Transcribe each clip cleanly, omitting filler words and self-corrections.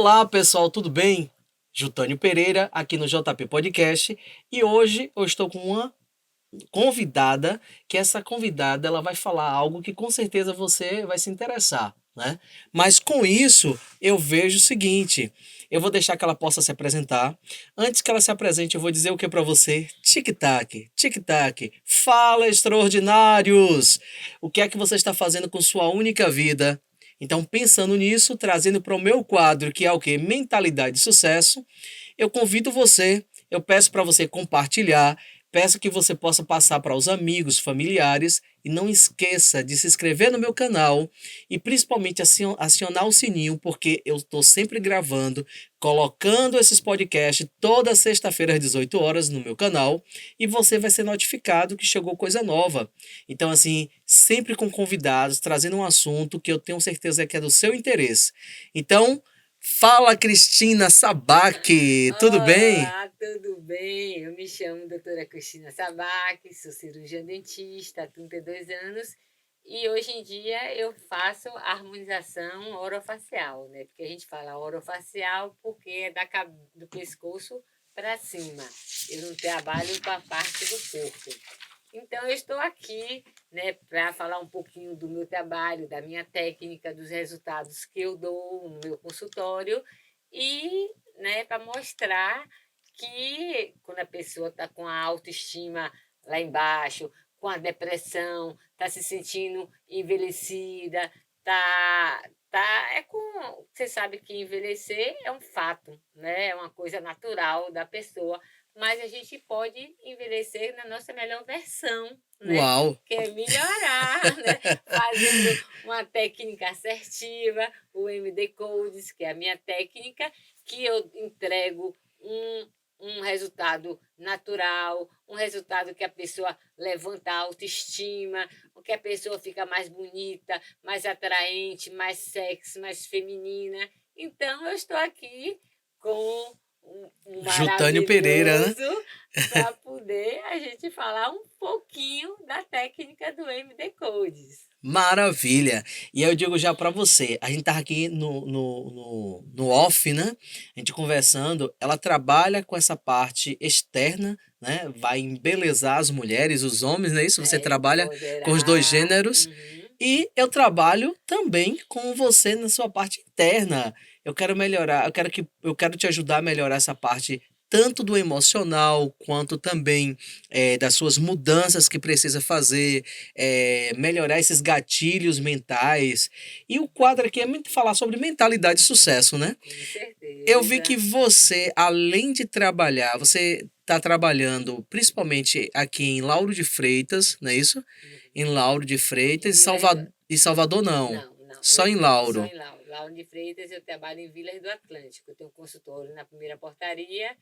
Olá, pessoal, tudo bem? Jutânio Pereira, aqui no JP Podcast, e hoje eu estou com uma convidada, que essa convidada ela vai falar algo que com certeza você vai se interessar, né? Mas com isso, eu vejo o seguinte, eu vou deixar que ela possa se apresentar. Antes que ela se apresente, eu vou dizer o que para você? Tic-tac, tic-tac. Fala, extraordinários! O que é que você está fazendo com sua única vida? Então, pensando nisso, trazendo para o meu quadro, que é o que? Mentalidade de sucesso, eu convido você, eu peço para você compartilhar, peço que você possa passar para os amigos, familiares e não esqueça de se inscrever no meu canal e principalmente acionar o sininho, porque eu estou sempre gravando, colocando esses podcasts toda sexta-feira às 18 horas no meu canal e você vai ser notificado que chegou coisa nova. Então, assim, sempre com convidados, trazendo um assunto que eu tenho certeza que é do seu interesse. Então, fala, Cristina Sabac, tudo bem? Olá, tudo bem? Eu me chamo doutora Cristina Sabac, sou cirurgiã dentista há 32 anos e hoje em dia eu faço harmonização orofacial, né? Porque a gente fala orofacial porque é do pescoço para cima. Eu não trabalho com a parte do corpo. Então, eu estou aqui, né, para falar um pouquinho do meu trabalho, da minha técnica, dos resultados que eu dou no meu consultório e, né, para mostrar que quando a pessoa está com a autoestima lá embaixo, com a depressão, está se sentindo envelhecida, você sabe que envelhecer é um fato, né? É uma coisa natural da pessoa, mas a gente pode envelhecer na nossa melhor versão, né? Uau! Que é melhorar, né? Fazendo uma técnica assertiva, o MD Codes, que é a minha técnica, que eu entrego um resultado natural, um resultado que a pessoa levanta a autoestima, que a pessoa fica mais bonita, mais atraente, mais sexy, mais feminina. Então, eu estou aqui com um Jutânio Pereira, né? maravilhoso para poder a gente falar um pouquinho da técnica do MD Codes. Maravilha! E aí eu digo já para você, a gente tava aqui no off, né? A gente conversando, ela trabalha com essa parte externa, né? Vai embelezar as mulheres, os homens, não é isso? Você trabalha com os dois Empoderar. gêneros. E eu trabalho também com você na sua parte interna. Eu quero melhorar, eu quero te ajudar a melhorar essa parte tanto do emocional quanto também das suas mudanças que precisa fazer, melhorar esses gatilhos mentais. E o quadro aqui é muito falar sobre mentalidade de sucesso, né? Com Eu vi que certeza. você, além de trabalhar, você está trabalhando principalmente aqui em Lauro de Freitas, não é isso? Em Lauro de Em Freitas Vilas do... E Salvador não, Não, não. só em Só Lauro. em Lauro. Lauro de Freitas, eu trabalho em Vilas do Atlântico. Eu tenho um consultório na primeira portaria,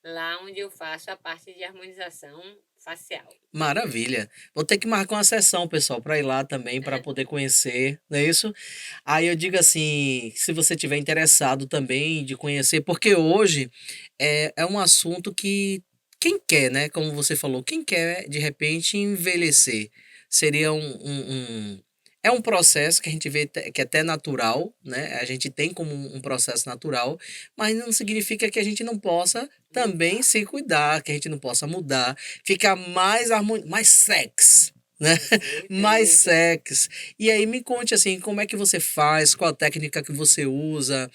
lá onde eu faço a parte de harmonização facial. Maravilha. Vou ter que marcar uma sessão, pessoal, para ir lá também, para poder conhecer, não é isso? Aí eu digo assim, se você tiver interessado também de conhecer, porque hoje é um assunto que quem quer, né? Como você falou, quem quer de repente envelhecer seria é um processo que a gente vê que é até natural, né? A gente tem como um processo natural, mas não significa que a gente não possa também Mudar. se cuidar, que a gente não possa mudar, ficar mais mais sexy, né? Com Mais certeza. sexy. E aí me conte assim, como é que você faz, qual a técnica que você usa,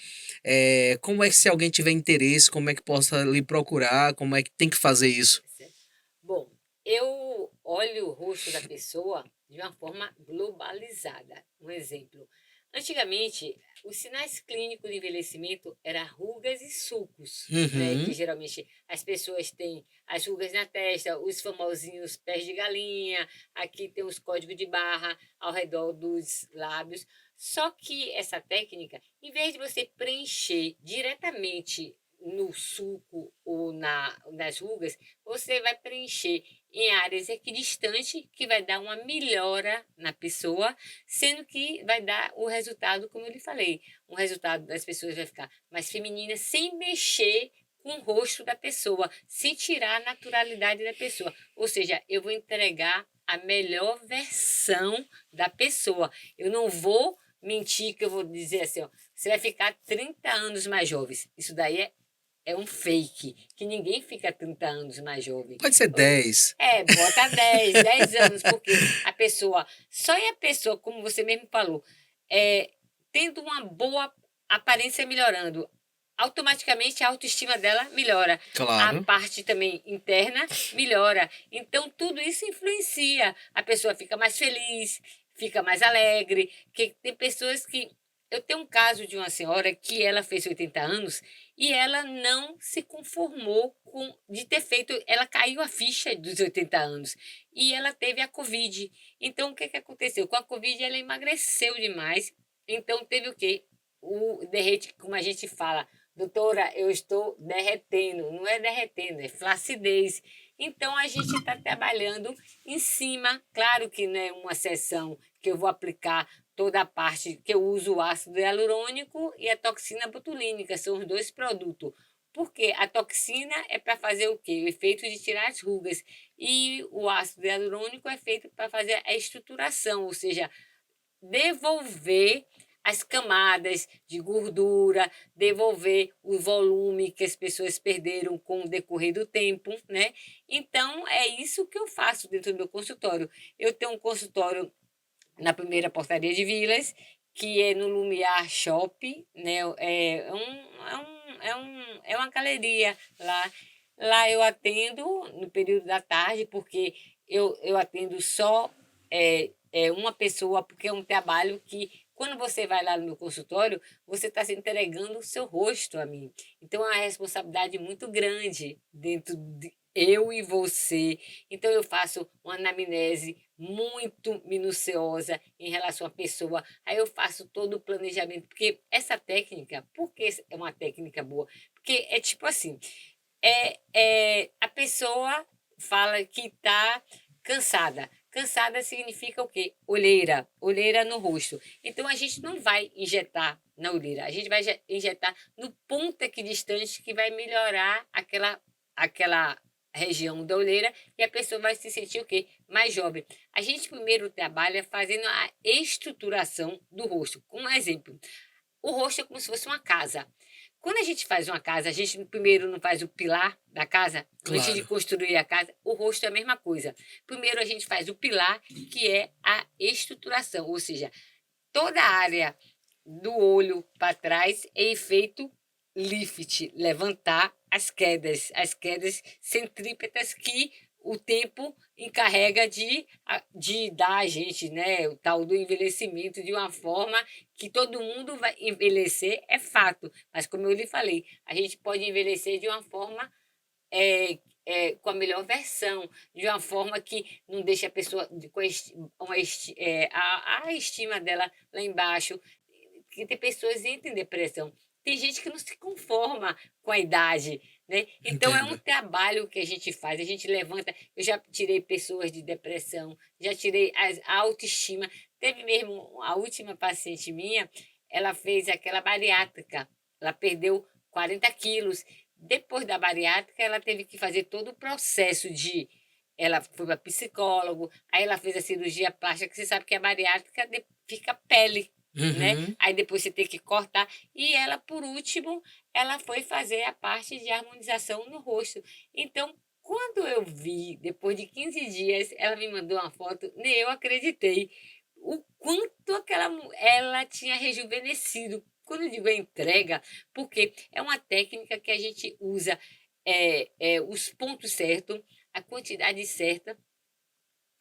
como é que se alguém tiver interesse, como é que possa lhe procurar, como é que tem que fazer isso? Certo. Bom, eu olho o rosto da pessoa de uma forma globalizada. Um exemplo. Antigamente, os sinais clínicos de envelhecimento eram rugas e sulcos, né? Que Uhum. geralmente as pessoas têm as rugas na testa, os famosinhos pés de galinha, aqui tem os códigos de barra ao redor dos lábios. Só que essa técnica, em vez de você preencher diretamente no sulco ou nas rugas, você vai preencher em áreas equidistantes, que vai dar uma melhora na pessoa, sendo que vai dar o resultado, como eu lhe falei, um resultado das pessoas vai ficar mais feminina, sem mexer com o rosto da pessoa, sem tirar a naturalidade da pessoa. Ou seja, eu vou entregar a melhor versão da pessoa. Eu não vou mentir, que eu vou dizer assim, ó, você vai ficar 30 anos mais jovem. Isso daí é um fake, que ninguém fica 30 anos mais jovem. Pode ser 10. Bota 10 anos, porque a pessoa, só é a pessoa, como você mesmo falou, tendo uma boa aparência melhorando, automaticamente a autoestima dela melhora. A Claro. parte também interna melhora. Então, tudo isso influencia. A pessoa fica mais feliz, fica mais alegre. Que tem pessoas que. Eu tenho um caso de uma senhora que ela fez 80 anos e ela não se conformou de ter feito. Ela caiu a ficha dos 80 anos e ela teve a Covid. Então, o que, que aconteceu? Com a Covid, ela emagreceu demais. Então, teve o quê? O derrete, como a gente fala, doutora, eu estou derretendo. Não é derretendo, é flacidez. Então, a gente está trabalhando em cima. Claro que não é uma sessão que eu vou aplicar toda a parte que eu uso o ácido hialurônico e a toxina botulínica, são os dois produtos. Porque a toxina é para fazer o quê? O efeito de tirar as rugas. E o ácido hialurônico é feito para fazer a estruturação, ou seja, devolver as camadas de gordura, devolver o volume que as pessoas perderam com o decorrer do tempo, né? Então, é isso que eu faço dentro do meu consultório. Eu tenho um consultório na primeira portaria de Vilas, que é no Lumiar Shop, né? É uma galeria lá. Lá eu atendo no período da tarde, porque eu atendo só uma pessoa, porque é um trabalho que, quando você vai lá no meu consultório, você está se entregando o seu rosto a mim. Então, é uma responsabilidade muito grande dentro de eu e você. Então, eu faço uma anamnese muito minuciosa em relação à pessoa. Aí eu faço todo o planejamento, porque essa técnica, por que é uma técnica boa? Porque é tipo assim, a pessoa fala que está cansada. Cansada significa o quê? Olheira, olheira no rosto. Então a gente não vai injetar na olheira, a gente vai injetar no ponto equidistante que vai melhorar aquela região da olheira e a pessoa vai se sentir o quê? Mais jovem. A gente primeiro trabalha fazendo a estruturação do rosto. Como exemplo, o rosto é como se fosse uma casa. Quando a gente faz uma casa, a gente primeiro não faz o pilar da casa, antes de Claro. construir a casa, o rosto é a mesma coisa. Primeiro a gente faz o pilar, que é a estruturação, ou seja, toda a área do olho para trás é feito lift, levantar as quedas centrípetas que o tempo encarrega de dar a gente, né, o tal do envelhecimento de uma forma que todo mundo vai envelhecer, é fato. Mas, como eu lhe falei, a gente pode envelhecer de uma forma com a melhor versão, de uma forma que não deixa a pessoa a estima dela lá embaixo. Que tem pessoas que entram em depressão. Tem gente que não se conforma com a idade, né? Então é um Entendo. trabalho que a gente faz, a gente levanta. Eu já tirei pessoas de depressão, já tirei a autoestima. Teve mesmo a última paciente minha, ela fez aquela bariátrica, ela perdeu 40 quilos. Depois da bariátrica, ela teve que fazer todo o processo de. Ela foi para psicólogo, aí ela fez a cirurgia plástica, que você sabe que a bariátrica fica pele, né? Uhum. Aí depois você tem que cortar. E ela, por último, ela foi fazer a parte de harmonização no rosto. Então, quando eu vi, depois de 15 dias, ela me mandou uma foto, nem eu acreditei o quanto ela tinha rejuvenescido. Quando eu digo entrega, porque é uma técnica que a gente usa os pontos certos, a quantidade certa,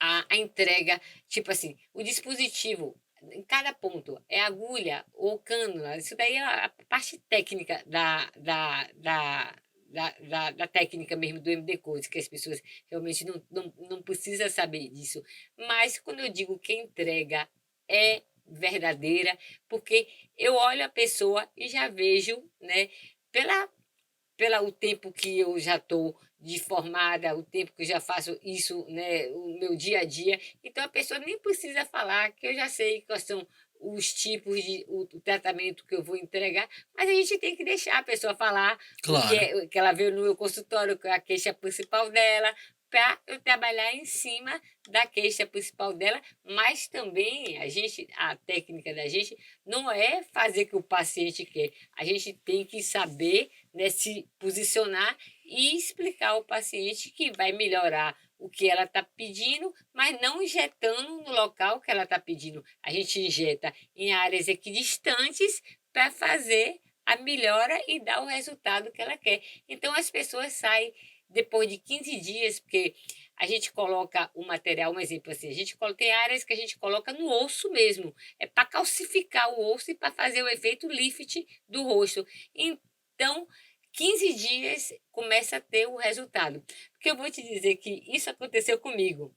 a entrega, tipo assim, o dispositivo, em cada ponto, é agulha ou cânula, isso daí é a parte técnica da técnica mesmo do MD Code, que as pessoas realmente não precisam saber disso. Mas quando eu digo que a entrega é verdadeira, porque eu olho a pessoa e já vejo, né, pela o tempo que eu já estou de formada, o tempo que eu já faço isso, né, o meu dia a dia. Então, a pessoa nem precisa falar, que eu já sei quais são os tipos o tratamento que eu vou entregar, mas a gente tem que deixar a pessoa falar Claro. que ela veio no meu consultório, que é a queixa principal dela, para eu trabalhar em cima da queixa principal dela, mas também a técnica da gente não é fazer o que o paciente quer. A gente tem que saber, né, se posicionar e explicar ao paciente que vai melhorar o que ela está pedindo, mas não injetando no local que ela está pedindo. A gente injeta em áreas equidistantes para fazer a melhora e dar o resultado que ela quer. Então, as pessoas saem depois de 15 dias, porque a gente coloca o material, um exemplo assim, tem áreas que a gente coloca no osso mesmo, é para calcificar o osso e para fazer o efeito lift do rosto. Então, 15 dias começa a ter o resultado. Porque eu vou te dizer que isso aconteceu comigo,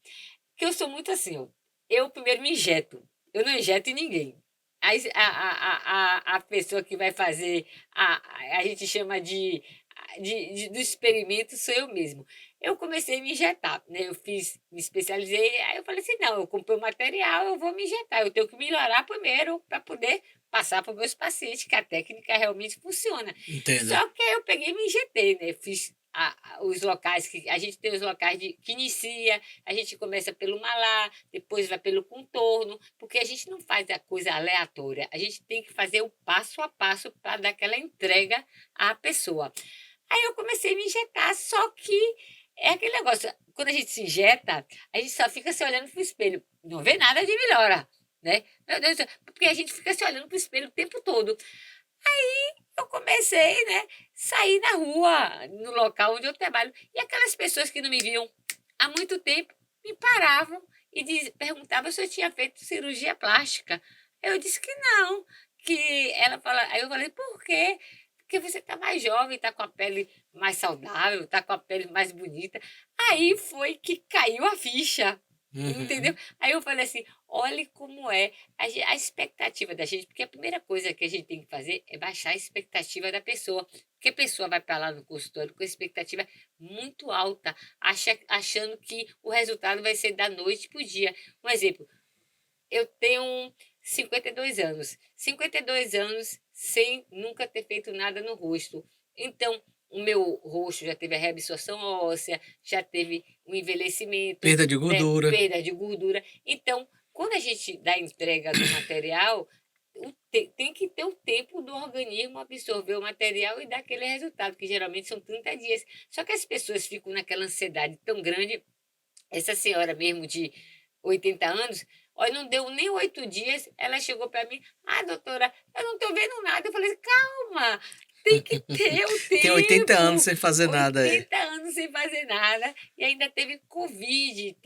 que eu sou muito assim, ó, eu primeiro me injeto, eu não injeto em ninguém. A pessoa que vai fazer, a gente chama do experimento, sou eu mesmo. Eu comecei a me injetar, né? Me especializei, aí eu falei assim, não, eu comprei o material, eu vou me injetar, eu tenho que melhorar primeiro para poder passar para os meus pacientes, que a técnica realmente funciona. Entendo. Só que aí eu peguei e me injetei, né? Fiz os locais que a gente tem os locais que inicia, a gente começa pelo malar, depois vai pelo contorno, porque a gente não faz a coisa aleatória, a gente tem que fazer o passo a passo para dar aquela entrega à pessoa. Aí eu comecei a me injetar, só que é aquele negócio, quando a gente se injeta, a gente só fica se olhando para o espelho, não vê nada de melhora, né? Meu Deus do céu, porque a gente fica se olhando para o espelho o tempo todo. Eu comecei, né, sair na rua, no local onde eu trabalho, e aquelas pessoas que não me viam há muito tempo me paravam e perguntavam se eu tinha feito cirurgia plástica. Eu disse que não, que ela fala, aí eu falei, por quê? Porque você está mais jovem, está com a pele mais saudável, está com a pele mais bonita. Aí foi que caiu a ficha, entendeu? Uhum. Aí eu falei assim, olhe como é a expectativa da gente, porque a primeira coisa que a gente tem que fazer é baixar a expectativa da pessoa. Porque a pessoa vai para lá no consultório com a expectativa muito alta, achando que o resultado vai ser da noite para o dia. Um exemplo, eu tenho 52 anos. 52 anos sem nunca ter feito nada no rosto. Então, o meu rosto já teve a reabsorção óssea, já teve um envelhecimento, Perda de né, gordura. perda de gordura. Então, quando a gente dá a entrega do material, tem que ter o tempo do organismo absorver o material e dar aquele resultado, que geralmente são 30 dias. Só que as pessoas ficam naquela ansiedade tão grande. Essa senhora mesmo de 80 anos, olha, não deu nem 8 dias, ela chegou para mim, doutora, eu não estou vendo nada. Eu falei, calma, tem que ter o Tem 80 anos tempo. sem fazer nada, é. 80 anos sem fazer nada, e ainda teve Covid,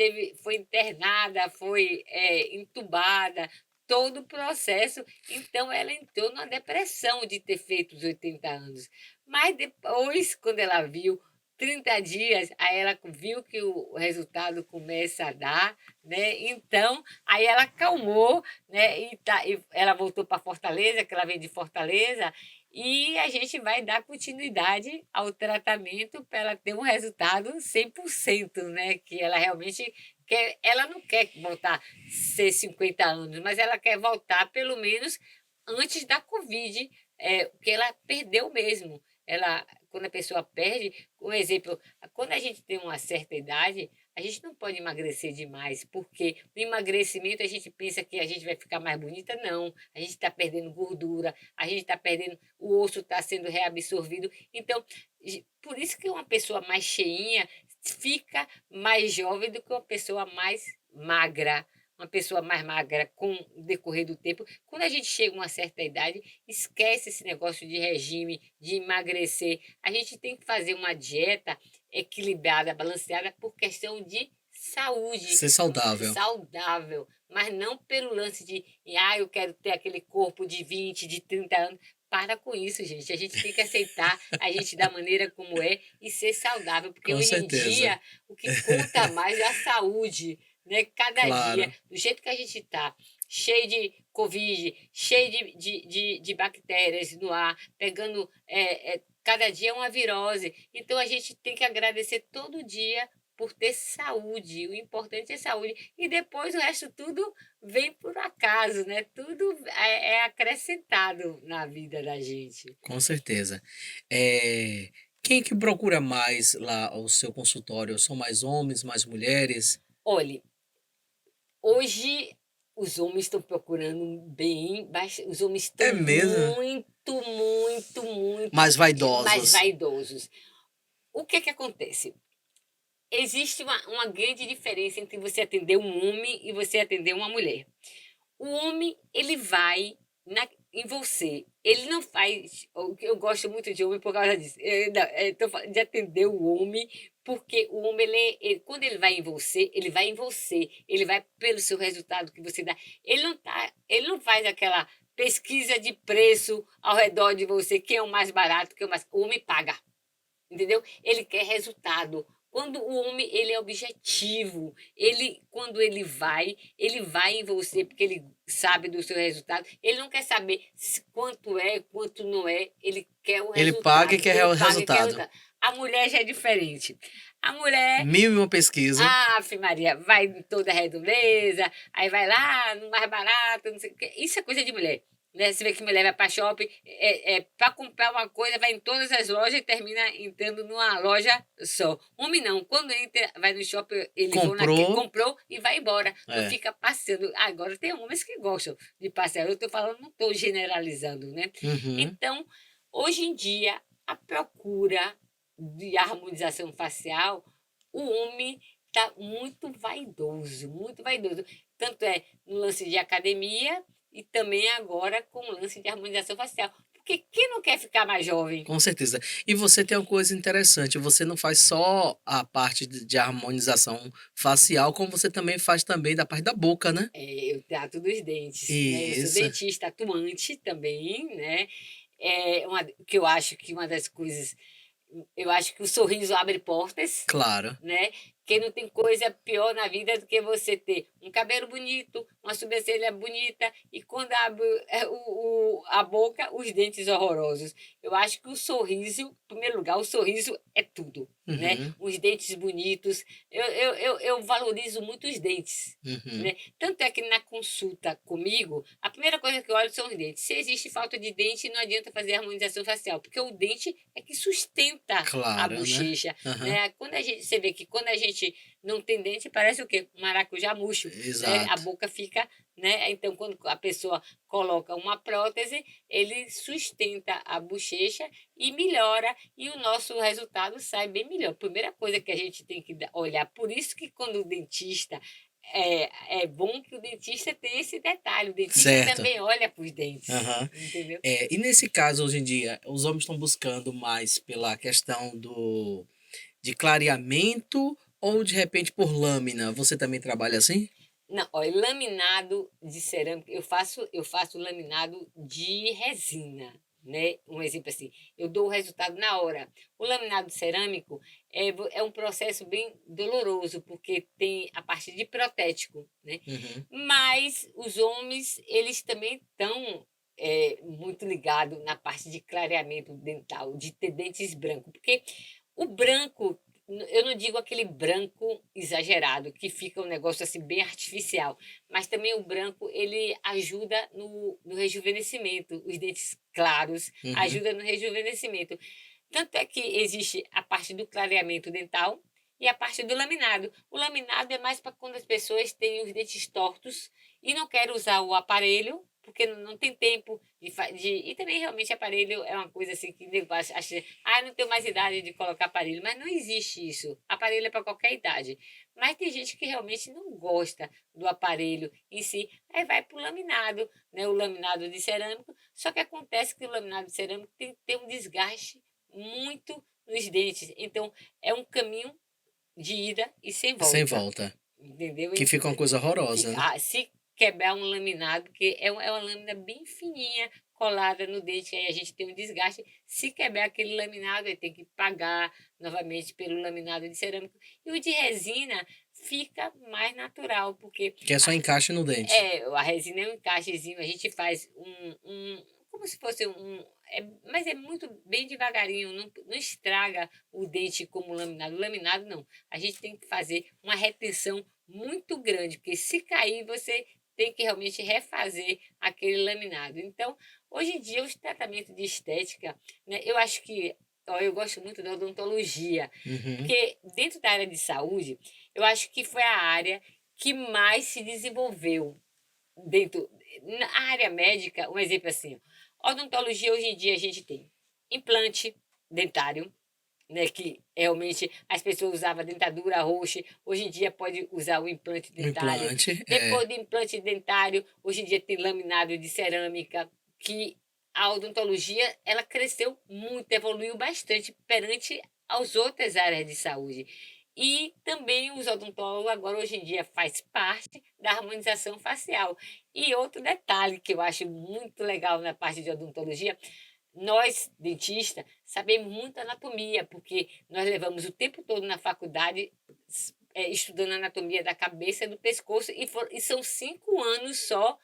foi internada, foi entubada, todo o processo. Então, ela entrou numa depressão de ter feito os 80 anos. Mas depois, quando ela viu 30 dias, aí ela viu que o resultado começa a dar, né? Então, aí ela acalmou, né? E ela voltou para Fortaleza, que ela vem de Fortaleza, e a gente vai dar continuidade ao tratamento para ela ter um resultado 100%, né? Que ela realmente quer, ela não quer voltar a ser 50 anos, mas ela quer voltar pelo menos antes da Covid, porque ela perdeu mesmo. Quando a pessoa perde, um exemplo, quando a gente tem uma certa idade, a gente não pode emagrecer demais, porque o emagrecimento a gente pensa que a gente vai ficar mais bonita, não. A gente está perdendo gordura, a gente está perdendo, o osso está sendo reabsorvido. Então, por isso que uma pessoa mais cheinha fica mais jovem do que uma pessoa mais magra. Uma pessoa mais magra com o decorrer do tempo. Quando a gente chega a uma certa idade, esquece esse negócio de regime, de emagrecer. A gente tem que fazer uma dieta equilibrada, balanceada, por questão de saúde, Ser saudável. saudável, mas não pelo lance de, eu quero ter aquele corpo de 20, de 30 anos. Para com isso, gente. A gente tem que aceitar a gente da maneira como é e ser saudável, porque Com hoje em certeza. dia o que conta mais é a saúde, né? Cada dia, Claro. do jeito que a gente está, cheio de Covid, cheio de bactérias no ar, pegando. Cada dia é uma virose. Então a gente tem que agradecer todo dia por ter saúde. O importante é saúde. E depois o resto tudo vem por acaso, né? Tudo é acrescentado na vida da gente. Com certeza. Eh, Quem que procura mais lá o seu consultório? São mais homens, mais mulheres? Olhe, hoje os homens estão procurando bem, os homens estão É mesmo? muito Mais mais vaidosos. vaidosos. O que é que acontece? Existe uma grande diferença entre você atender um homem e você atender uma mulher. O homem, ele vai em você. Ele não faz. Eu gosto muito de homem por causa disso. Não, tô falando de atender o homem, porque o homem, quando ele vai em você, ele vai em você. Ele vai pelo seu resultado que você dá. Ele não faz aquela pesquisa de preço ao redor de você, quem é o mais barato, quem é o mais. O homem paga. Entendeu? Ele quer resultado. Quando o homem ele é objetivo, quando ele vai em você porque ele sabe do seu resultado. Ele não quer saber quanto é, quanto não é. Ele quer o Ele paga e resultado. quer Ele o paga e quer o resultado. resultado. A mulher já é diferente. A mulher, Mil e uma pesquisa. Ave Maria, vai em toda a redondeza, aí vai lá no mais barato, não sei o quê. Isso é coisa de mulher. Né? Você vê que mulher vai para shopping, para comprar uma coisa, vai em todas as lojas e termina entrando numa loja só. Homem não, quando entra, vai no shopping, eles vão naquele, Comprou. comprou e vai embora. Não É. fica passeando. Agora tem homens que gostam de passear. Eu estou falando, não estou generalizando, né? Uhum. Então, hoje em dia, a procura de harmonização facial, o homem está muito vaidoso, muito vaidoso. Tanto é no lance de academia e também agora com o lance de harmonização facial. Porque quem não quer ficar mais jovem? Com certeza. E você tem uma coisa interessante, você não faz só a parte de harmonização facial, como você também faz também da parte da boca, né? Eu trato dos dentes, né? Eu sou Isso, dentista atuante também, né? Que eu acho que uma das coisas, eu acho que o sorriso abre portas, claro. né? Que não tem coisa pior na vida do que você ter um cabelo bonito, uma sobrancelha bonita e quando abre a boca, os dentes horrorosos. Eu acho que o sorriso, em primeiro lugar, o sorriso é tudo, né? Uhum, Os dentes bonitos. Eu valorizo muito os dentes. uhum. Né? Tanto é que na consulta comigo, a primeira coisa que eu olho são os dentes. Se existe falta de dente, não adianta fazer harmonização facial, porque o dente é que sustenta a Claro, né? bochecha, Aham. né? Você vê que quando a gente não tem dente, parece o quê? Um maracujá murcho, né? A Exato. boca fica, né? Então, quando a pessoa coloca uma prótese, ele sustenta a bochecha e melhora, e o nosso resultado sai bem melhor. Primeira coisa que a gente tem que olhar, por isso que quando o dentista é bom que o dentista tenha esse detalhe. O dentista Certo. também olha para os dentes, Aham. entendeu? E nesse caso, hoje em dia, os homens estão buscando mais pela questão de clareamento ou de repente por lâmina? Você também trabalha assim? Não, olha, laminado de cerâmica, eu faço laminado de resina, né? Um exemplo assim, eu dou o resultado na hora. O laminado cerâmico é um processo bem doloroso, porque tem a parte de protético, né? Uhum. Mas os homens, eles também estão muito ligados na parte de clareamento dental, de ter dentes brancos, porque o branco, eu não digo aquele branco exagerado, que fica um negócio assim bem artificial, mas também o branco ele ajuda no rejuvenescimento, os dentes claros Uhum. ajuda no rejuvenescimento. Tanto é que existe a parte do clareamento dental e a parte do laminado. O laminado é mais para quando as pessoas têm os dentes tortos e não querem usar o aparelho, porque não tem tempo e também realmente aparelho é uma coisa assim que nego acha, não tenho mais idade de colocar aparelho, mas não existe isso. Aparelho é para qualquer idade. Mas tem gente que realmente não gosta do aparelho em si, aí vai para o laminado, né? O laminado de cerâmico. Só que acontece que o laminado de cerâmico tem que ter um desgaste muito nos dentes. Então, é um caminho de ida e sem Sem volta. volta. Entendeu? Que fica uma coisa horrorosa, Fica, né? se quebrar um laminado, porque é uma lâmina bem fininha, colada no dente, aí a gente tem um desgaste. Se quebrar aquele laminado, aí tem que pagar novamente pelo laminado de cerâmica. E o de resina fica mais natural, porque Que é só encaixe no dente. a resina é um encaixezinho, a gente faz como se fosse mas é muito bem devagarinho, não estraga o dente como o laminado. O laminado não, a gente tem que fazer uma retenção muito grande, porque se cair, você tem que realmente refazer aquele laminado. Então, hoje em dia, os tratamentos de estética, né, eu acho que Ó, eu gosto muito da odontologia, Uhum. porque dentro da área de saúde, eu acho que foi a área que mais se desenvolveu dentro. Na área médica, um exemplo assim, odontologia hoje em dia a gente tem implante dentário, né, que realmente as pessoas usavam dentadura roxa, hoje em dia pode usar o implante O dentário. implante, Depois do implante dentário, hoje em dia tem laminado de cerâmica, que a odontologia ela cresceu muito, evoluiu bastante perante as outras áreas de saúde. E também os odontólogos agora hoje em dia faz parte da harmonização facial. E outro detalhe que eu acho muito legal na parte de odontologia, nós, dentistas, sabemos muito anatomia, porque nós levamos o tempo todo na faculdade estudando anatomia da cabeça e do pescoço, e são 5 anos só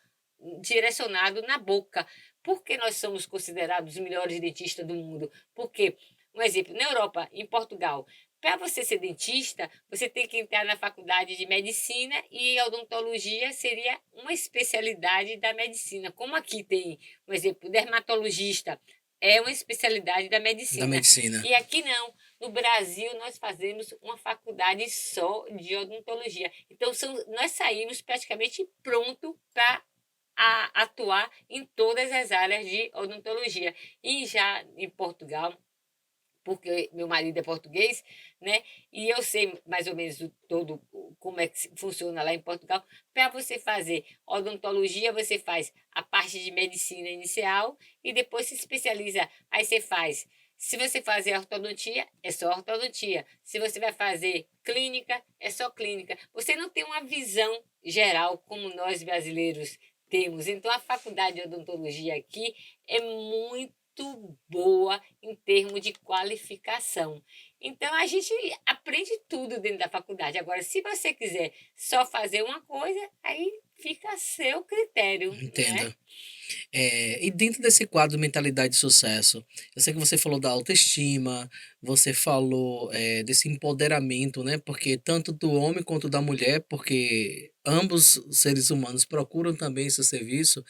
direcionado na boca. Por que nós somos considerados os melhores dentistas do mundo? Porque, um exemplo, na Europa, em Portugal, para você ser dentista, você tem que entrar na faculdade de medicina e odontologia seria uma especialidade da medicina. Como aqui tem, um exemplo, dermatologista, é uma especialidade da da medicina. medicina. E aqui não. No Brasil, nós fazemos uma faculdade só de odontologia. Então, nós saímos praticamente pronto para atuar em todas as áreas de odontologia. E já em Portugal, porque meu marido é português, né? E eu sei mais ou menos todo como é que funciona lá em Portugal. Para você fazer odontologia, você faz a parte de medicina inicial e depois se especializa. Aí você faz. Se você fazer ortodontia, é só ortodontia. Se você vai fazer clínica, é só clínica. Você não tem uma visão geral como nós brasileiros temos. Então, a faculdade de odontologia aqui é muito boa em termos de qualificação. Então, a gente aprende tudo dentro da faculdade. Agora, se você quiser só fazer uma coisa, aí fica a seu critério, né? Entenda. E dentro desse quadro mentalidade de sucesso, eu sei que você falou da autoestima, você falou desse empoderamento, né? Porque tanto do homem quanto da mulher, porque ambos os seres humanos procuram também esse serviço.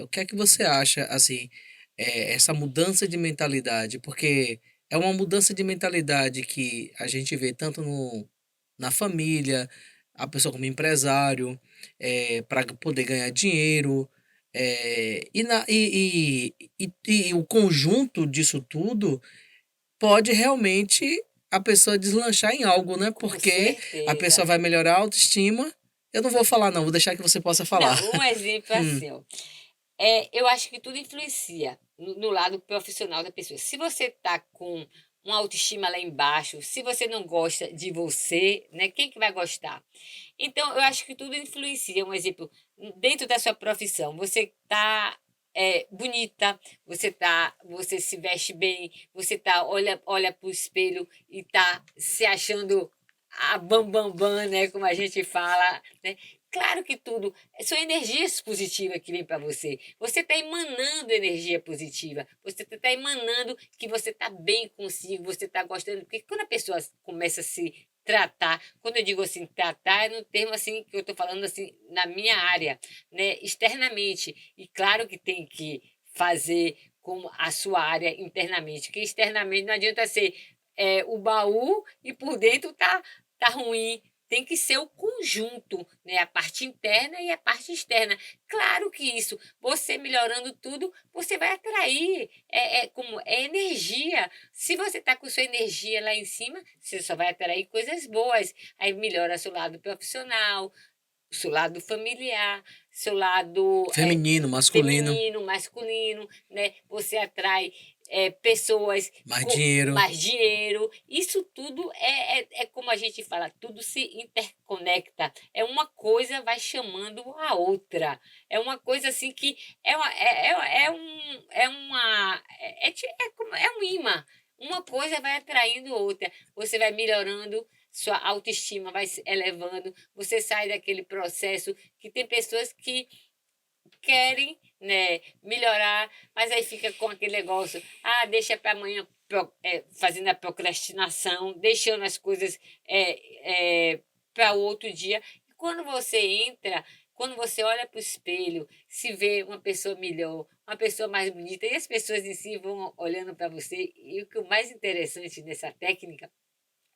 O que é que você acha, assim, essa mudança de mentalidade? Porque é uma mudança de mentalidade que a gente vê tanto na família, a pessoa como empresário, para poder ganhar dinheiro. E o conjunto disso tudo pode realmente a pessoa deslanchar em algo, né? Com Porque a pessoa certeza. vai melhorar a autoestima. Eu não vou falar, não, vou deixar que você possa falar. Não, um exemplo Hum, assim, ó. Eu acho que tudo influencia no lado profissional da pessoa. Se você está com uma autoestima lá embaixo, se você não gosta de você, né, quem que vai gostar? Então, eu acho que tudo influencia. Um exemplo, dentro da sua profissão, você está bonita, você se veste bem, você olha para o espelho e está se achando a bam, bam, bam, né, como a gente fala, né? Claro que tudo são energias positivas que vêm para você. Você está emanando energia positiva. Você está emanando que você está bem consigo, você está gostando. Porque quando a pessoa começa a se tratar, quando eu digo assim, tratar, é no termo assim que eu estou falando assim, na minha área, né, externamente. E claro que tem que fazer com a sua área internamente, porque externamente não adianta ser o baú e por dentro tá ruim, tem que ser o conjunto, né? A parte interna e a parte externa. Claro que isso, você melhorando tudo, você vai atrair. É energia. Se você está com sua energia lá em cima, você só vai atrair coisas boas. Aí melhora seu lado profissional, seu lado familiar, seu lado feminino, masculino, feminino, masculino, né? Você atrai pessoas mais com dinheiro. mais dinheiro. Isso tudo é como a gente fala, tudo se interconecta. É uma coisa vai chamando a outra. É uma coisa assim que é um imã. Uma coisa vai atraindo outra. Você vai melhorando, sua autoestima vai se elevando, você sai daquele processo que tem pessoas que querem, né, melhorar, mas aí fica com aquele negócio, deixa para amanhã, fazendo a procrastinação, deixando as coisas para o outro dia. E quando você entra Quando você olha para o espelho, se vê uma pessoa melhor, uma pessoa mais bonita, e as pessoas em si vão olhando para você. E o que é o mais interessante nessa técnica,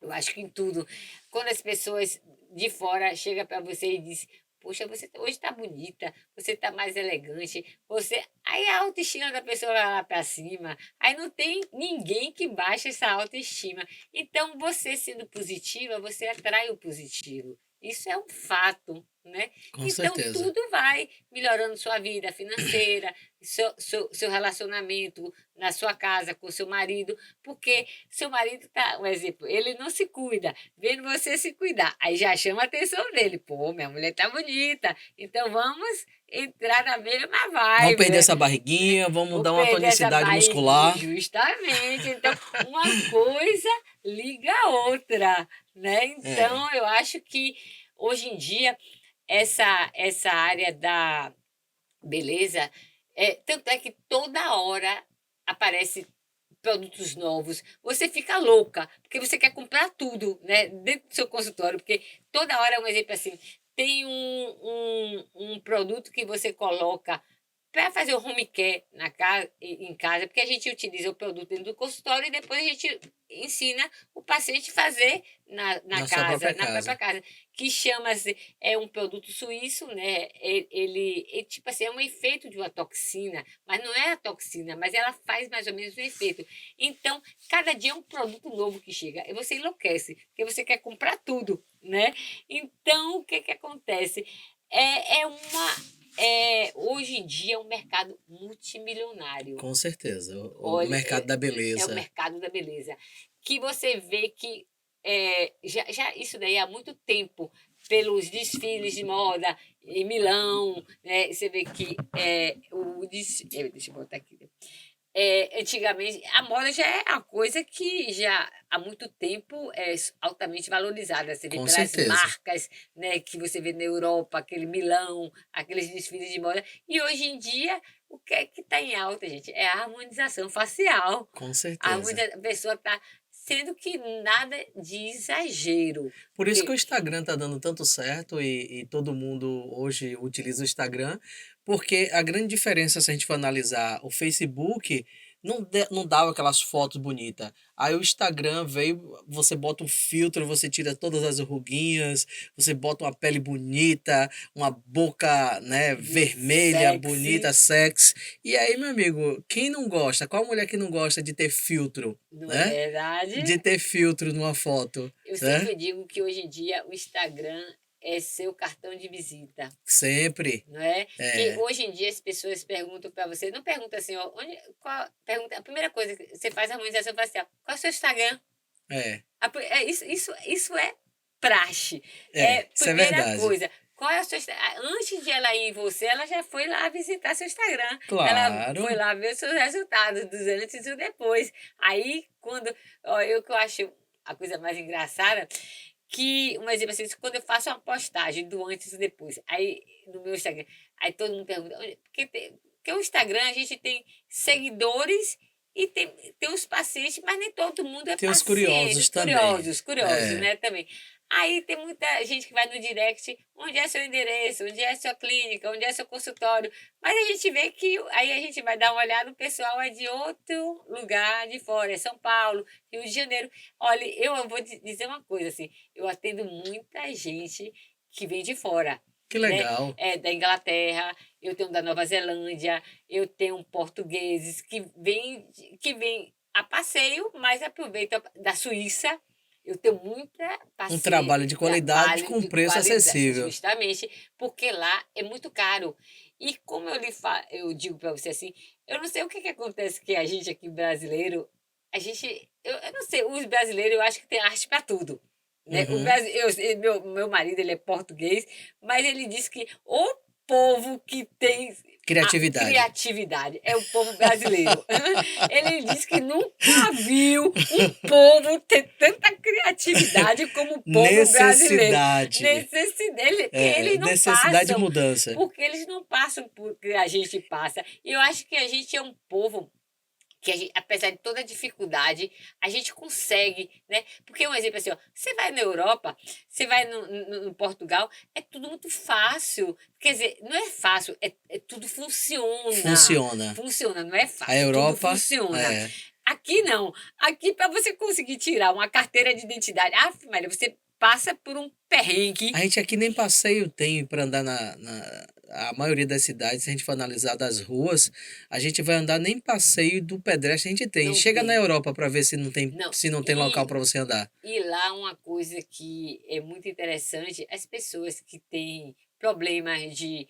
eu acho que em tudo, quando as pessoas de fora chegam para você e dizem: Poxa, você hoje está bonita, você está mais elegante, você. Aí a autoestima da pessoa vai lá para cima, aí não tem ninguém que baixe essa autoestima. Então, você sendo positiva, você atrai o positivo. Isso é um fato, né? Com Então, certeza. tudo vai melhorando sua vida financeira, seu relacionamento na sua casa com seu marido, porque seu marido tá, um exemplo, ele não se cuida, vendo você se cuidar, aí já chama a atenção dele. Pô, minha mulher tá bonita, então vamos entrar na mesma Vamos vibe, perder né? essa barriguinha, vamos Vou dar uma perder essa tonicidade barriguinha, muscular. justamente. Então, uma coisa liga a outra, né? É, Então, eu acho que hoje em dia essa área da beleza, tanto é que toda hora aparece produtos novos. Você fica louca, porque você quer comprar tudo, né, dentro do seu consultório, porque toda hora, um exemplo assim, tem um produto que você coloca para fazer o home care em casa, porque a gente utiliza o produto dentro do consultório e depois a gente ensina o paciente a fazer na sua própria na própria casa. casa, que chama-se, é um produto suíço, né? Tipo assim, é um efeito de uma toxina, mas não é a toxina, mas ela faz mais ou menos o efeito. Então, cada dia é um produto novo que chega, e você enlouquece, porque você quer comprar tudo, né? Então, o que que acontece? É uma hoje em dia é um mercado multimilionário. Com certeza. O Olha, mercado da é o beleza. mercado da beleza. Que você vê que já isso daí há muito tempo, pelos desfiles de moda em Milão, né? Você vê que deixa eu botar aqui. Antigamente, a moda já é uma coisa que já há muito tempo é altamente valorizada. Você vê Com pelas certeza. marcas, né, que você vê na Europa, aquele Milão, aqueles desfiles de moda. E hoje em dia, o que é que está em alta, gente? É a harmonização facial. Com certeza. A pessoa está sendo que nada de exagero. Por isso que o Porque Instagram tá dando tanto certo e todo mundo hoje utiliza o Instagram, porque a grande diferença, se a gente for analisar, o Facebook não dava aquelas fotos bonitas. Aí o Instagram veio, você bota um filtro, você tira todas as ruguinhas, você bota uma pele bonita, uma boca, né, de vermelha, sexy, bonita, sexy. E aí, meu amigo, quem não gosta? Qual mulher que não gosta de ter filtro, não é né? De verdade? ter filtro numa foto, Eu né? sempre digo que hoje em dia o Instagram é seu cartão de visita, Sempre. não é? Que É, hoje em dia as pessoas perguntam para você, não pergunta assim, ó, pergunta, a primeira coisa que você faz a harmonização facial, qual é o seu Instagram? é, Isso é praxe. É isso é primeira verdade. coisa. Qual é o seu Antes de ela ir em você, ela já foi lá visitar seu Instagram. Ela foi Claro. lá ver os seus resultados, dos antes e do depois. Aí, quando. Ó, eu que eu acho a coisa mais engraçada, que, um exemplo assim, quando eu faço uma postagem do antes e depois, aí no meu Instagram, aí todo mundo pergunta, porque o Instagram a gente tem seguidores e tem os pacientes, mas nem todo mundo é Tem os paciente, curiosos também. curiosos, É, né, também. Aí tem muita gente que vai no direct, onde é seu endereço, onde é sua clínica, onde é seu consultório, mas a gente vê que aí a gente vai dar uma olhada, o pessoal é de outro lugar de fora, é São Paulo, Rio de Janeiro. Olha, eu vou dizer uma coisa assim, eu atendo muita gente que vem de fora, que né? legal. Da Inglaterra, eu tenho da Nova Zelândia, eu tenho portugueses que vêm a passeio, mas aproveitam da Suíça. Eu tenho muita Um trabalho de paciente, qualidade trabalho com de preço qualidade, acessível. justamente porque lá é muito caro. E como eu digo para você assim, eu não sei o que, que acontece que a gente aqui brasileiro, eu não sei, os brasileiros eu acho que tem arte para tudo. Né? Uhum. Meu marido ele é português, mas ele diz que o povo que tem a Criatividade. criatividade é o povo brasileiro. Ele diz que nunca viu um povo ter tanta criatividade como o povo brasileiro. Necessidade. Necessidade, que É, eles não necessidade de passam, mudança. porque eles não passam por que a gente passa. E eu acho que a gente é um povo que apesar de toda a dificuldade, a gente consegue, né? Porque um exemplo assim, ó, você vai na Europa, você vai no Portugal, é tudo muito fácil. Quer dizer, não é fácil, tudo funciona. Funciona. Funciona, não é A fácil, tudo Europa, funciona. é. Aqui não. Aqui, para você conseguir tirar uma carteira de identidade, Maria, você passa por um perrengue. A gente aqui nem passeio tem para andar a maioria das cidades, se a gente for analisar das ruas, a gente vai andar nem passeio do pedestre a gente tem. Não Chega na tem. Europa para ver Não. se não tem local para você andar. E lá uma coisa que é muito interessante, as pessoas que têm problemas de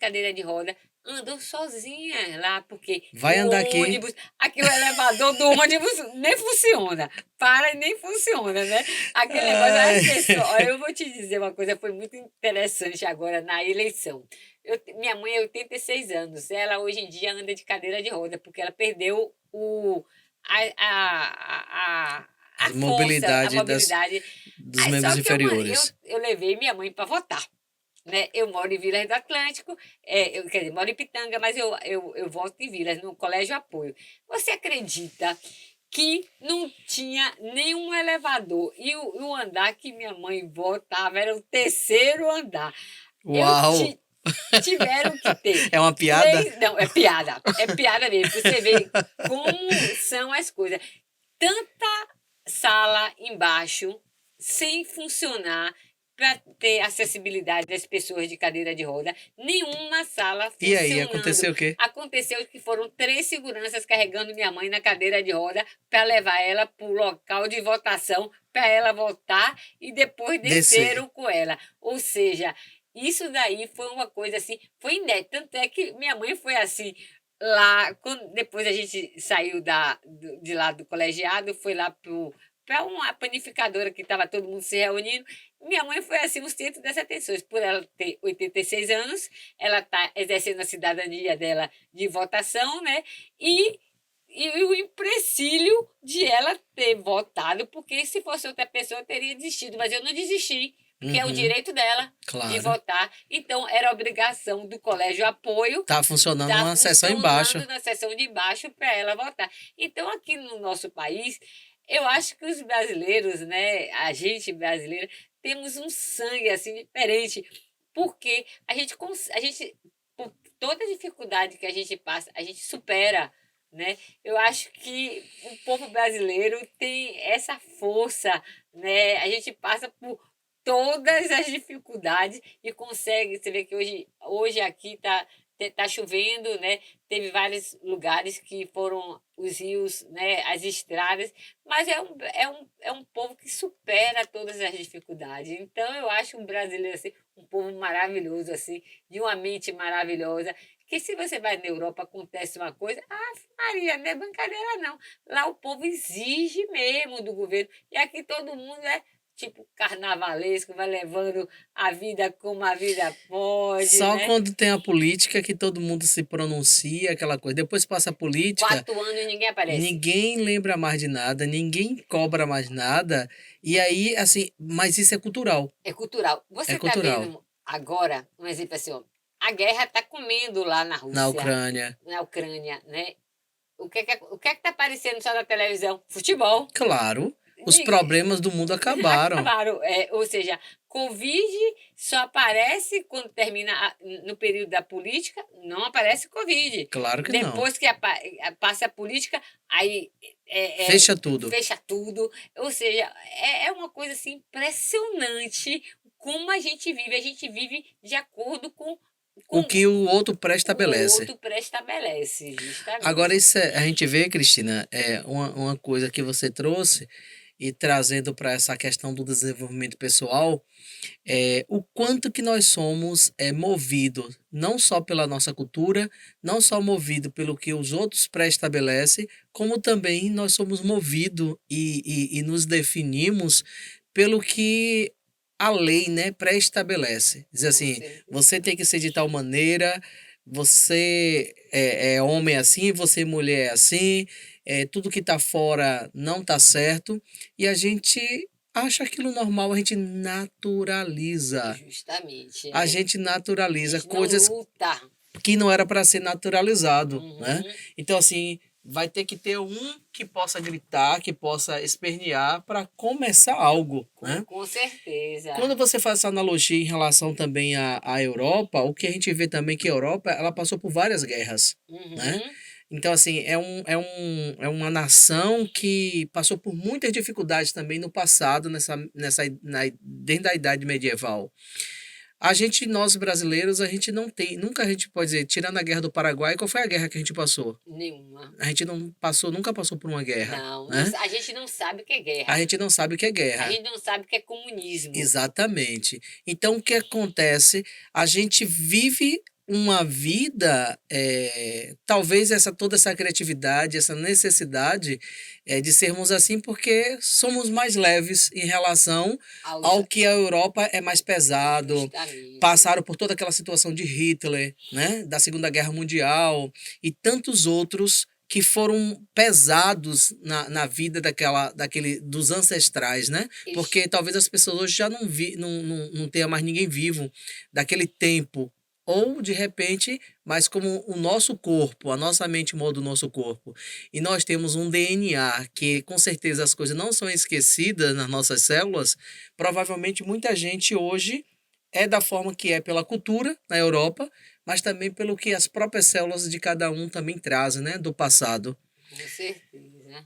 cadeira de roda andam sozinhas lá, porque Vai andar aqui. aqui o elevador do ônibus nem funciona, para e nem funciona, né? Aquele negócio, as pessoas, olha, eu vou te dizer uma coisa, foi muito interessante agora na eleição. Minha mãe é 86 anos, ela hoje em dia anda de cadeira de roda, porque ela perdeu a força, a Mobilidade mobilidade. dos Aí, membros só que inferiores. eu levei minha mãe para votar. Né? Eu moro em Vilas do Atlântico, quer dizer, moro em Pitanga, mas eu voto em Vilas, no Colégio Apoio. Você acredita que não tinha nenhum elevador? E o andar que minha mãe votava era o terceiro andar. Uau! Tiveram que ter. É uma piada? Não, é piada. É piada mesmo. Você vê como são as coisas. Tanta sala embaixo sem funcionar para ter acessibilidade das pessoas de cadeira de roda, nenhuma sala funcionando. E aí, aconteceu o quê? Aconteceu que foram 3 seguranças carregando minha mãe na cadeira de roda para levar ela para o local de votação, para ela votar e depois desceram com ela. Ou seja, isso daí foi uma coisa assim, foi inédito. Tanto é que minha mãe foi assim, lá, depois a gente saiu de lá do colegiado, foi lá para uma panificadora que estava todo mundo se reunindo. Minha mãe foi assim, um centro das atenções. Por ela ter 86 anos, ela está exercendo a cidadania dela de votação, né? E o empecilho de ela ter votado, porque se fosse outra pessoa, eu teria desistido. Mas eu não desisti, porque é o direito dela de votar. Então, era obrigação do Colégio Apoio. Tá funcionando na seção embaixo. Na seção de baixo para ela votar. Então, aqui no nosso país, eu acho que os brasileiros, né, a gente brasileira, temos um sangue assim diferente, porque a gente, por toda a dificuldade que a gente passa, a gente supera, né? Eu acho que o povo brasileiro tem essa força, né? A gente passa por todas as dificuldades e consegue. Você vê que hoje aqui tá chovendo, né? Teve vários lugares que foram os rios, né? As estradas, mas é um povo que supera todas as dificuldades. Então, eu acho um brasileiro assim, um povo maravilhoso, assim, de uma mente maravilhosa. Que se você vai na Europa, acontece uma coisa, Maria, não é brincadeira, não. Lá o povo exige mesmo do governo. E aqui todo mundo é tipo carnavalesco, vai levando a vida como a vida pode. Só né? quando tem a política que todo mundo se pronuncia, aquela coisa. Depois passa a política. 4 anos e ninguém aparece. Ninguém lembra mais de nada, ninguém cobra mais nada. E aí, assim, mas isso é cultural. É cultural. Você É está cultural. vendo agora, um exemplo assim, ó, a guerra está comendo lá na Rússia. Na Ucrânia. Na Ucrânia, né? O que é que tá aparecendo só na televisão? Futebol. Claro, os problemas do mundo acabaram. Acabaram. Ou seja, Covid só aparece quando termina no período da política, não aparece Covid. Claro que Depois que passa a política, aí fecha tudo. Fecha tudo. Ou seja, é uma coisa assim impressionante como a gente vive. A gente vive de acordo com o que o outro pré-estabelece. O outro pré-estabelece, justamente. Agora, a gente vê, Cristina, uma coisa que você trouxe e trazendo para essa questão do desenvolvimento pessoal, o quanto que nós somos movidos, não só pela nossa cultura, não só movido pelo que os outros pré-estabelecem, como também nós somos movidos e nos definimos pelo que a lei, né, pré-estabelece. Diz assim, você tem que ser de tal maneira, você é homem assim, você é mulher assim, tudo que está fora não está certo, e a gente acha aquilo normal, a gente naturaliza. Justamente. A gente naturaliza a gente coisas não luta. que não era para ser naturalizado, né? Então, assim, vai ter que ter um que possa gritar, que possa espernear para começar algo, né? Com certeza. Quando você faz essa analogia em relação também à Europa, o que a gente vê também que a Europa, ela passou por várias guerras, né? Uhum. Então, assim, é uma nação que passou por muitas dificuldades também no passado, dentro da Idade Medieval. A gente, nós brasileiros, a gente não tem, nunca a gente pode dizer, tirando a Guerra do Paraguai, qual foi a guerra que a gente passou? Nenhuma. A gente não passou, nunca passou por uma guerra, Não, né? a gente não sabe o que é A guerra. gente não sabe o que é A guerra. gente não sabe o que é comunismo. Exatamente. Então, o que acontece? A gente vive uma vida, talvez toda essa criatividade, essa necessidade de sermos assim, porque somos mais leves em relação ao que a Europa é mais pesado. Justamente. Passaram por toda aquela situação de Hitler, né, da Segunda Guerra Mundial e tantos outros que foram pesados na vida dos ancestrais, né? Porque talvez as pessoas hoje já não tenha mais ninguém vivo daquele tempo. Ou, de repente, mas como o nosso corpo, a nossa mente molda o nosso corpo, e nós temos um DNA que, com certeza, as coisas não são esquecidas nas nossas células, provavelmente muita gente hoje é da forma que é pela cultura na Europa, mas também pelo que as próprias células de cada um também trazem, né, do passado. Com certeza.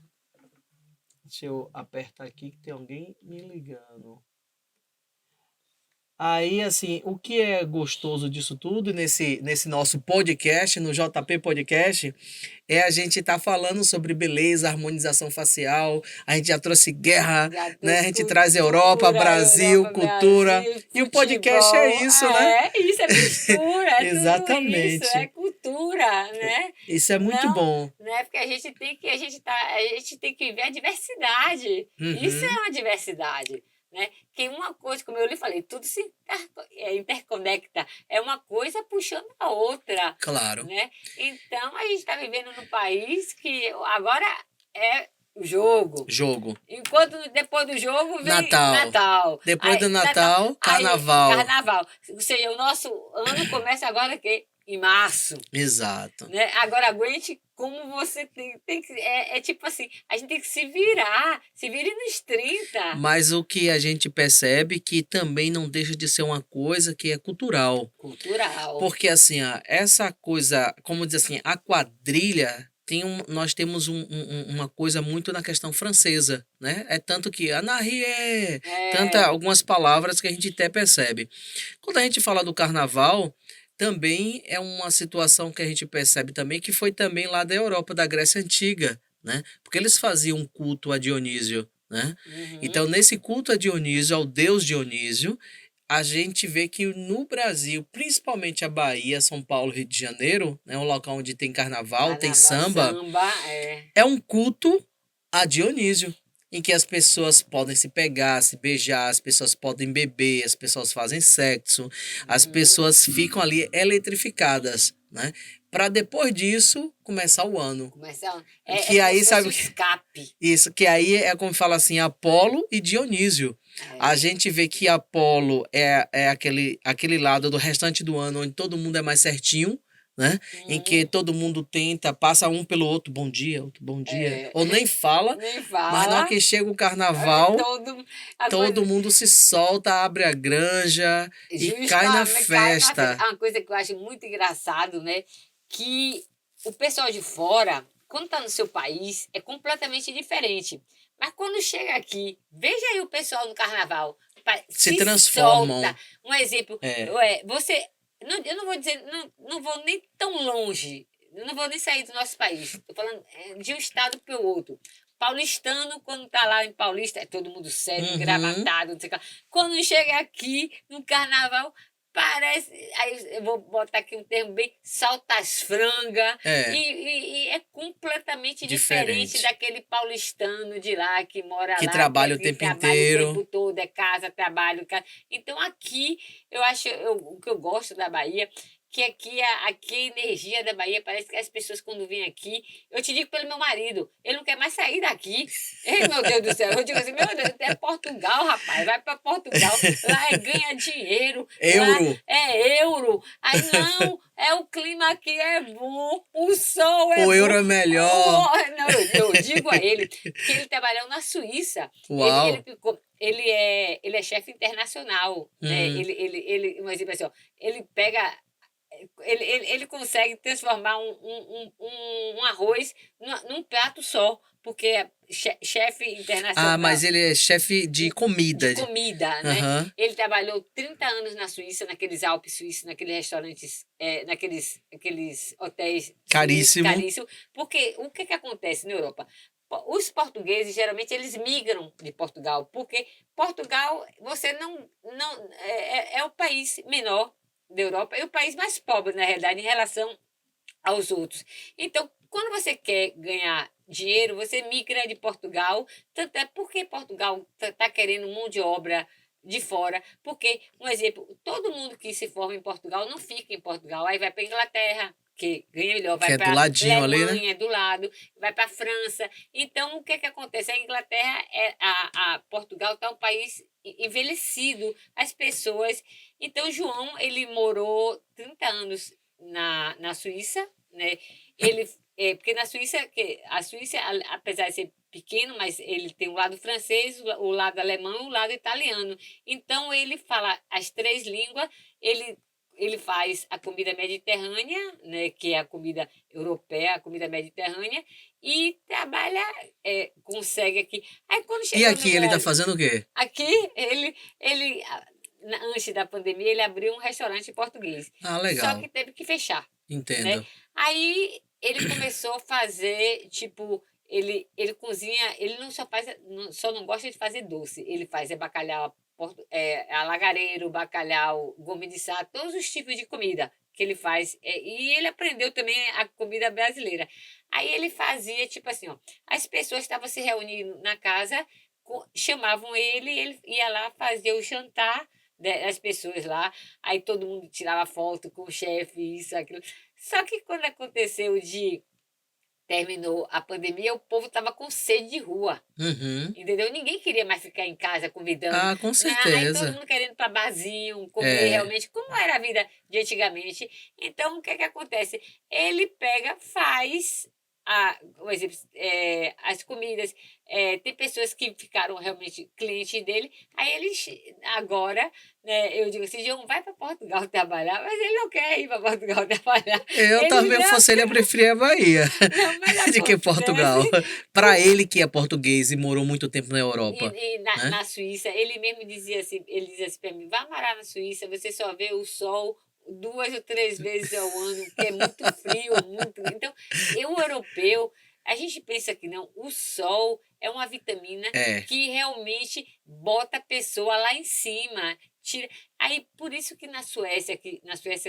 Deixa eu apertar aqui que tem alguém me ligando. Aí, assim, o que é gostoso disso tudo, nesse nosso podcast, no JP Podcast, é a gente estar falando sobre beleza, harmonização facial, a gente já trouxe guerra, né? A gente traz Europa, Brasil, cultura. Brasil, E o podcast é isso, né? Isso é mistura, é Exatamente. tudo isso, é cultura, né? Isso é muito bom. Né? Porque a gente tem que ver a diversidade. Isso é uma diversidade. Né? Que uma coisa, como eu lhe falei, tudo se interconecta. É uma coisa puxando a outra. Claro. Né? Então, a gente está vivendo num país que agora é o jogo. Enquanto depois do jogo vem Natal. Depois do Natal, Carnaval. Carnaval. Ou seja, o nosso ano começa agora em março. Exato. Né? Agora aguente como você tem que. Tipo assim, a gente tem que se vire nos 30. Mas o que a gente percebe que também não deixa de ser uma coisa que é cultural. Porque assim, essa coisa, como diz assim, a quadrilha. Nós temos uma coisa muito na questão francesa, né? É tanto que anarrie, algumas palavras que a gente até percebe. Quando a gente fala do carnaval, também é uma situação que a gente percebe também que foi também lá da Europa, da Grécia Antiga, né? Porque eles faziam um culto a Dionísio, né? Então, nesse culto a Dionísio, ao deus Dionísio, a gente vê que no Brasil, principalmente a Bahia, São Paulo, Rio de Janeiro, é um local onde tem carnaval, tem samba. É um culto a Dionísio, em que as pessoas podem se pegar, se beijar, as pessoas podem beber, as pessoas fazem sexo, as pessoas ficam ali eletrificadas, né? Para depois disso começar o ano. Que aí sabe escape. Isso, que aí é como fala assim, Apolo e Dionísio. A gente vê que Apolo é aquele lado do restante do ano onde todo mundo é mais certinho, né? Em que todo mundo passa um pelo outro, bom dia, outro bom dia, ou nem fala, mas na hora que chega o carnaval, todo mundo se solta, abre a granja e cai na festa. Uma coisa que eu acho muito engraçado, né? Que o pessoal de fora, quando está no seu país, é completamente diferente. Mas quando chega aqui, veja aí o pessoal no carnaval. Se transformam. Solta. Um exemplo, eu não vou dizer, não vou nem tão longe, não vou nem sair do nosso país. Estou falando de um estado para o outro. Paulistano, quando está lá em Paulista, é todo mundo sério, engravatado, não sei o que. Quando chega aqui no carnaval, parece, aí eu vou botar aqui um termo bem, salta as frangas, e é completamente diferente daquele paulistano de lá, que mora lá. Que trabalha o tempo inteiro. O tempo todo, é casa, trabalho. Então aqui, eu acho, o que eu gosto da Bahia, que aqui a energia da Bahia, parece que as pessoas quando vêm aqui, eu te digo pelo meu marido, ele não quer mais sair daqui. Ei, meu Deus do céu, eu digo assim, meu Deus, é Portugal, rapaz, vai para Portugal, lá ganha dinheiro. Euro. Lá é euro. Aí não, o clima aqui é bom, o sol é O bom. euro é melhor. Não, eu digo a ele que ele trabalhou na Suíça. Ele Uau. ficou, ele é chefe internacional, né? Hum. Um exemplo assim, ó, ele pega, ele consegue transformar um arroz num prato só, porque é chefe Ah, mas internacional ele é chefe de de comida. comida, né? Aham. Ele trabalhou 30 anos na Suíça, naqueles Alpes suíços, naqueles restaurantes, aqueles hotéis suíços, Caríssimo. caríssimos. Porque o que acontece na Europa? Os portugueses, geralmente, eles migram de Portugal, porque Portugal, você não é o país menor da Europa e o país mais pobre, na realidade, em relação aos outros. Então, quando você quer ganhar dinheiro, você migra de Portugal, tanto é porque Portugal está querendo mão de obra de fora, porque, um exemplo, todo mundo que se forma em Portugal não fica em Portugal, aí vai para a Inglaterra, que ganha melhor, Que vai é do para a ladinho ali, né? Alemanha, do lado, vai para a França. Então, o que acontece? A Inglaterra, a Portugal está um país envelhecido, as pessoas... Então, João, ele morou 30 anos na Suíça, né? Ele, porque na Suíça, a Suíça, apesar de ser pequeno, mas ele tem o lado francês, o lado alemão e o lado italiano. Então, ele fala as três línguas, ele, ele faz a comida mediterrânea, né, que é a comida europeia, a comida mediterrânea, e trabalha, consegue aqui. Aí, quando E chegou no aqui ele tá Brasil, fazendo o quê? aqui, antes da pandemia, ele abriu um restaurante português. Ah, Só legal. que teve que fechar, né? Entendo. Aí ele começou a fazer, tipo, ele cozinha, ele não só faz, só não gosta de fazer doce. Ele faz bacalhau, alagareiro, bacalhau, gomes de sá, todos os tipos de comida que ele faz. E ele aprendeu também a comida brasileira. Aí ele fazia, tipo assim, ó, as pessoas estavam se reunindo na casa, chamavam ele ia lá fazer o jantar das pessoas lá, aí todo mundo tirava foto com o chefe, isso, aquilo. Só que quando aconteceu terminou a pandemia, o povo estava com sede de rua, Uhum. entendeu? Ninguém queria mais ficar em casa convidando, Ah, com né? Aí todo certeza. mundo querendo ir para barzinho, comer É. realmente, como era a vida de antigamente. Então, o que acontece? Ele pega, faz por exemplo, as comidas. Tem pessoas que ficaram realmente clientes dele. Aí eles, agora, né, eu digo assim, João, vai para Portugal trabalhar, mas ele não quer ir para Portugal trabalhar. Eu Ele também não, fosse ele, eu preferia a Bahia não, mas de que acontece. Portugal. Para ele que é português e morou muito tempo na Europa, E né? na Suíça, ele mesmo dizia assim, ele dizia assim para mim, vá morar na Suíça, você só vê o sol 2 ou 3 vezes ao ano, que é muito frio, muito. Então, o europeu, a gente pensa que não, o sol é uma vitamina É. que realmente bota a pessoa lá em cima. Tira... Aí, por isso que na Suécia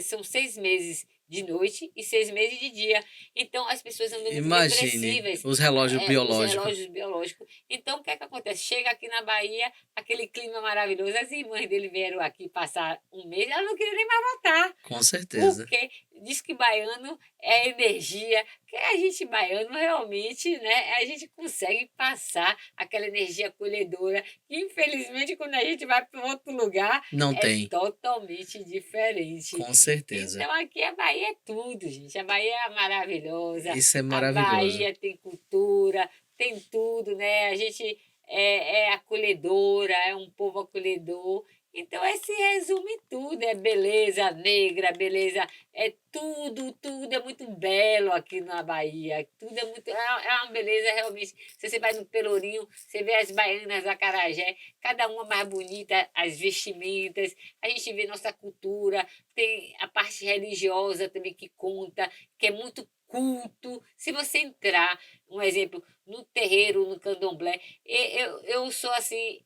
são 6 meses de noite e 6 meses de dia. Então, as pessoas andam muito Imagine depressivas, os relógios os biológicos. relógios biológicos. Então, o que acontece? Chega aqui na Bahia, aquele clima maravilhoso. As irmãs dele vieram aqui passar um mês, elas não queriam nem mais voltar. Com certeza. Porque diz que baiano é energia, que a gente baiano realmente, né, a gente consegue passar aquela energia acolhedora, que infelizmente quando a gente vai para outro lugar Não é tem. totalmente diferente. Com certeza. Então aqui a Bahia é tudo, gente. A Bahia é maravilhosa, Isso é a maravilhoso. Bahia tem cultura, tem tudo, né? A gente é acolhedora, é um povo acolhedor. Então, esse resume tudo, é beleza negra, beleza, é tudo, tudo é muito belo aqui na Bahia, tudo é muito, é uma beleza realmente. Se você vai no Pelourinho, você vê as baianas da Acarajé, cada uma mais bonita, as vestimentas, a gente vê nossa cultura, tem a parte religiosa também que conta, que é muito culto. Se você entrar, um exemplo, no terreiro, no candomblé, eu sou assim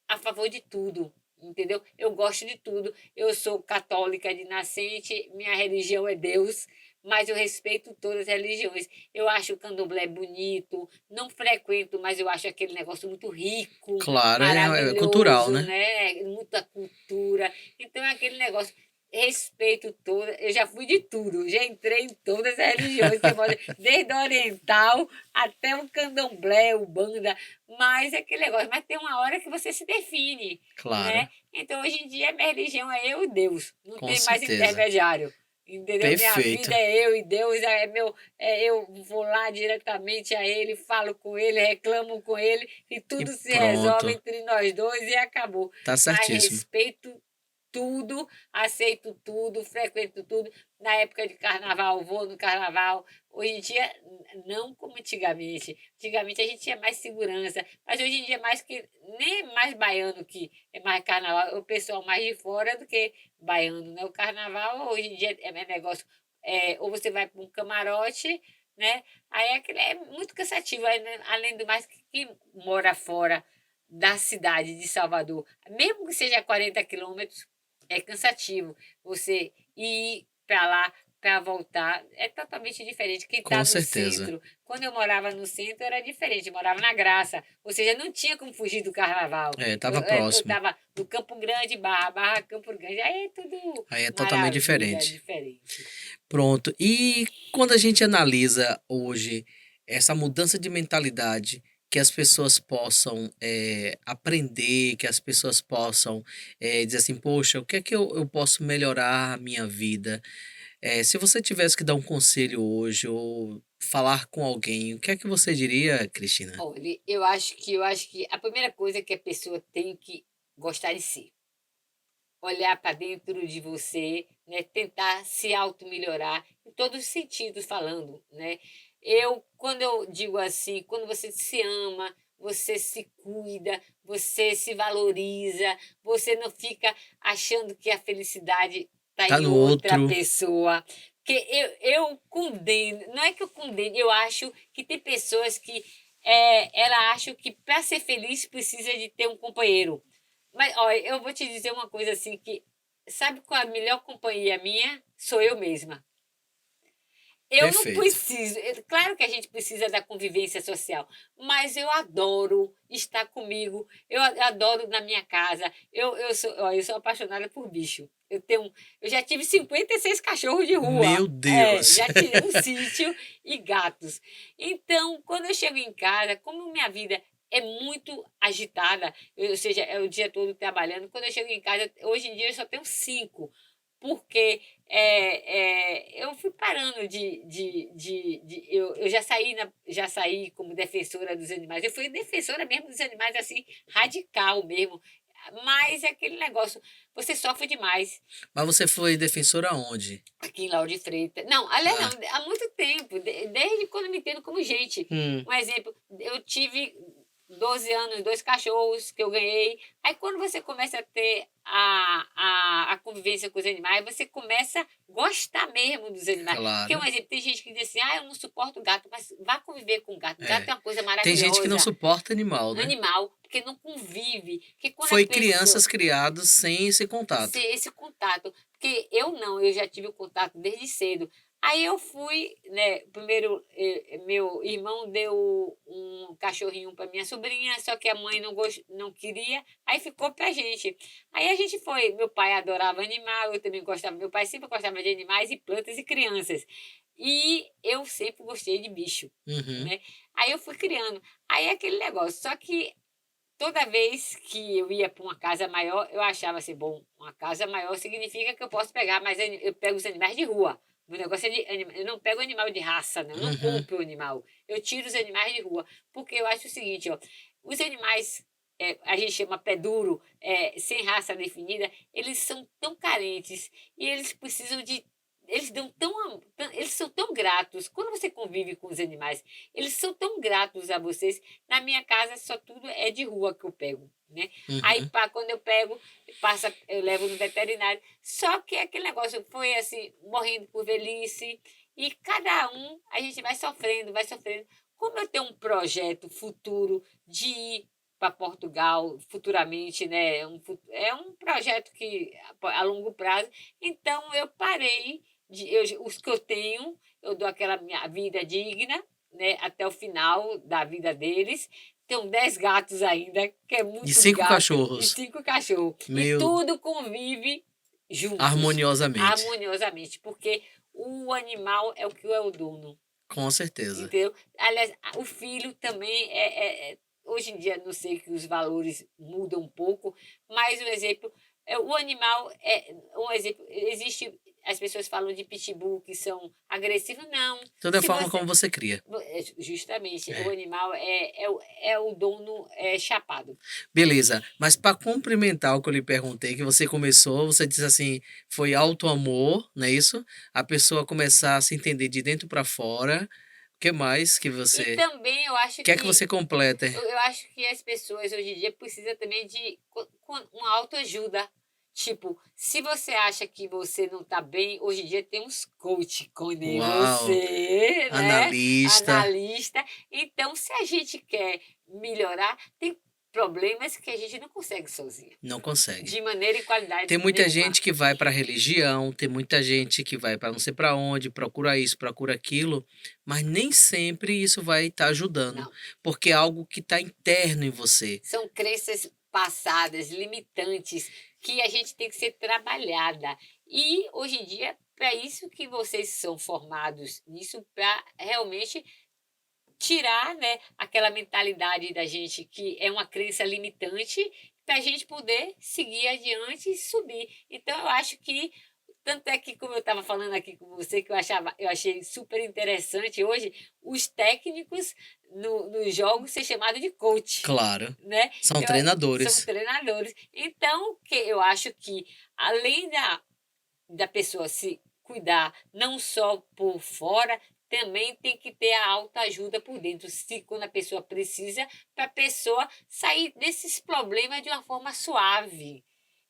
a favor de tudo, entendeu? Eu gosto de tudo. Eu sou católica de nascente, minha religião é Deus, mas eu respeito todas as religiões. Eu acho o candomblé bonito, não frequento, mas eu acho aquele negócio muito rico, Claro, é cultural, maravilhoso, né? né? Muita cultura. Então é aquele negócio. Respeito toda, eu já fui de tudo, já entrei em todas as religiões, desde o oriental até o candomblé, o banda, mas é aquele negócio, mas tem uma hora que você se define, Claro, né? Então, hoje em dia, a minha religião é eu e Deus, não com tem mais certeza. intermediário. Entendeu? Minha Perfeito. vida é eu e Deus é meu. Eu vou lá diretamente a Ele, falo com Ele, reclamo com Ele e E tudo se resolve pronto. entre nós dois e acabou. Tá Mas certíssimo. respeito tudo, aceito tudo, frequento tudo. Na época de carnaval, vou no carnaval. Hoje em dia, não como antigamente. Antigamente a gente tinha mais segurança, mas hoje em dia mais que nem mais baiano que é mais carnaval, é o pessoal mais de fora do que baiano, né? O carnaval hoje em dia é negócio, ou você vai para um camarote, né? Aí é muito cansativo, aí, né, além do mais, quem mora fora da cidade de Salvador, mesmo que seja 40 quilômetros, é cansativo. Você ir para lá, para voltar, é totalmente diferente. Quem está Com no certeza. centro, quando eu morava no centro era diferente, eu morava na Graça, ou seja, não tinha como fugir do carnaval. É, Eu tava próximo. estava no Campo Grande, Barra, Campo Grande, aí é tudo Aí é totalmente maravilha, diferente. diferente. Pronto. E quando a gente analisa hoje essa mudança de mentalidade, que as pessoas possam aprender, que as pessoas possam dizer assim, poxa, o que é que eu posso melhorar a minha vida? Se você tivesse que dar um conselho hoje ou falar com alguém, o que é que você diria, Cristina? Olha, eu acho que a primeira coisa é que a pessoa tem que gostar de si. Olhar para dentro de você, né, tentar se auto-melhorar em todos os sentidos falando, né. Quando eu digo assim, quando você se ama, você se cuida, você se valoriza, você não fica achando que a felicidade está Tá em no outra outro. pessoa, porque eu condeno, não é que eu condeno, eu acho que tem pessoas que, ela acham que para ser feliz precisa de ter um companheiro. Mas, olha, eu vou te dizer uma coisa assim que sabe qual é a melhor companhia minha? Sou eu mesma. Eu não Perfeito. preciso, claro que a gente precisa da convivência social, mas eu adoro estar comigo, adoro na minha casa. Eu sou apaixonada por bicho. Eu já tive 56 cachorros de rua. Meu Deus. Já tive um sítio e gatos. Então, quando eu chego em casa, como minha vida é muito agitada, ou seja, é o dia todo trabalhando, quando eu chego em casa, hoje em dia eu só tenho cinco, porque eu fui parando eu já saí como defensora dos animais, eu fui defensora mesmo dos animais, assim, radical mesmo, mas é aquele negócio, você sofre demais. Mas você foi defensora aonde? Aqui em Lauro de Freitas. Não, aliás, não, Ah, há muito tempo, desde quando eu me entendo como gente. hum, Um exemplo, eu tive 12 anos, dois cachorros que eu ganhei. Aí quando você começa a ter a convivência com os animais, você começa a gostar mesmo dos animais. Porque, um claro. exemplo, tem gente que diz assim, eu não suporto gato, mas vá conviver com gato. Gato É. é uma coisa Tem gente que não maravilhosa. suporta animal, né? Animal, porque não convive. Porque quando a Foi pessoa crianças criadas sem esse contato. ser esse contato. Porque eu não, eu já tive o contato desde cedo. Aí eu fui, né? Primeiro, meu irmão deu um cachorrinho para minha sobrinha, só que a mãe não queria, aí ficou pra gente. Aí a gente foi. Meu pai adorava animal, eu também gostava, meu pai sempre gostava de animais e plantas e crianças. E eu sempre gostei de bicho, Uhum. né? Aí eu fui criando. Aí é aquele negócio, só que toda vez que eu ia para uma casa maior, eu achava assim, bom, uma casa maior significa que eu posso pegar, mas eu pego os animais de rua. O negócio é eu não pego animal de raça, não, eu não Uhum. compro animal. Eu tiro os animais de rua, porque eu acho o seguinte, ó, os animais, a gente chama pé duro, sem raça definida, eles são tão carentes e eles precisam de eles dão eles são tão gratos. Quando você convive com os animais, eles são tão gratos a vocês. Na minha casa, só tudo é de rua que eu pego, né? Aí, Uhum. pá, quando eu pego, eu levo no veterinário. Só que aquele negócio foi assim, morrendo por velhice. E cada um, a gente vai sofrendo, vai sofrendo. Como eu tenho um projeto futuro de ir para Portugal futuramente, né? É um projeto que a longo prazo. Então, eu parei, os que eu tenho, eu dou aquela minha vida digna, né, até o final da vida deles. Tenho 10 gatos ainda, que é E muito 5 gato, e cachorros. 5 cachorros. E Meu, tudo convive juntos, harmoniosamente. harmoniosamente, porque o animal é o que é o dono, Com certeza. entendeu? Aliás, o filho também hoje em dia, não sei que os valores mudam um pouco, mas o exemplo, o animal um exemplo, existe, as pessoas falam de pitbull que são agressivos, não. Toda a Se forma você, como você cria. justamente, o É. animal é o dono chapado. Beleza, mas para complementar o que eu lhe perguntei, que você começou, você disse assim, foi auto-amor, não é isso? A pessoa começar a se entender de dentro para fora. O que mais que E você também eu acho quer que você completa? eu acho que as pessoas hoje em dia precisam também de uma autoajuda. Tipo, se você acha que você não está bem, hoje em dia tem uns coach com Uau, você, né? analista, Analista. Então, se a gente quer melhorar, tem problemas que a gente não consegue sozinha, não consegue. de maneira e Tem qualidade muita nenhuma. gente que vai para religião, tem muita gente que vai para não sei para onde, procura isso, procura aquilo, mas nem sempre isso vai estar ajudando, Não. porque é algo que está interno em você. São crenças passadas, limitantes, que a gente tem que ser trabalhada. E hoje em dia, para isso que vocês são formados nisso, para realmente tirar, né, aquela mentalidade da gente que é uma crença limitante, para a gente poder seguir adiante e subir. Então, eu acho que tanto é que, como eu estava falando aqui com você, que eu achei super interessante hoje, os técnicos nos jogos ser chamados de coach, Claro, né? são São treinadores. treinadores. Então, que eu acho que, além da pessoa se cuidar, não só por fora, também tem que ter a autoajuda por dentro, se quando a pessoa precisa, para a pessoa sair desses problemas de uma forma suave,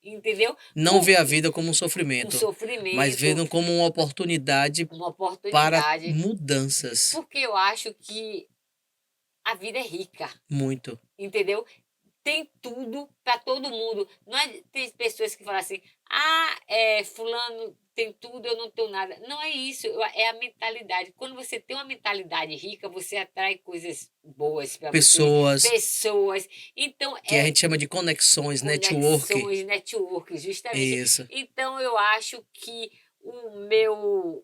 entendeu? Não vê a Porque vida como um um sofrimento, mas sofrimento, vendo como uma oportunidade uma para oportunidade, mudanças. porque eu acho que a vida é rica, Muito. entendeu? Tem tudo para todo mundo. Não é, tem pessoas que falam assim, fulano tem tudo, eu não tenho nada. Não é isso, é a mentalidade. Quando você tem uma mentalidade rica, você atrai coisas boas para você, Pessoas pessoas. Então, que a gente chama de conexões, network. conexões, network, justamente. Isso. Então, eu acho que o meu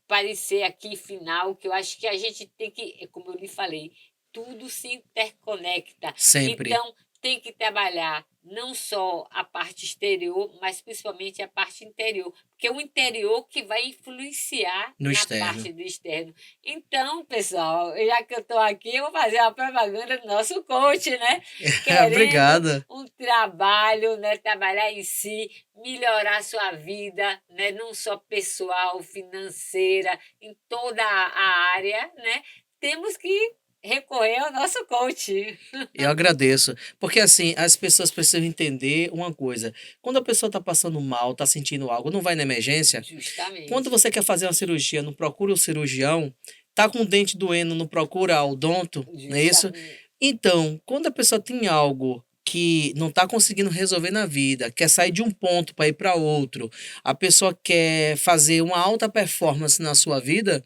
parecer aqui final, que eu acho que a gente tem que, como eu lhe falei, tudo se interconecta. Sempre. Então, tem que trabalhar não só a parte exterior, mas principalmente a parte interior, porque é o interior que vai influenciar No na externo. parte do externo. Então, pessoal, já que eu estou aqui, eu vou fazer uma propaganda do nosso coach, né? Querendo Obrigada. um trabalho, né? Trabalhar em si, melhorar a sua vida, né? Não só pessoal, financeira, em toda a área, né? Temos que recorrer ao nosso coach. Eu agradeço. Porque assim, as pessoas precisam entender uma coisa. Quando a pessoa está passando mal, está sentindo algo, não vai na emergência. Quando Justamente. você quer fazer uma cirurgia, não procura o cirurgião. Tá com o dente doendo, não procura o odonto, não é isso? Justamente. Então, quando a pessoa tem algo que não está conseguindo resolver na vida, quer sair de um ponto para ir para outro, a pessoa quer fazer uma alta performance na sua vida,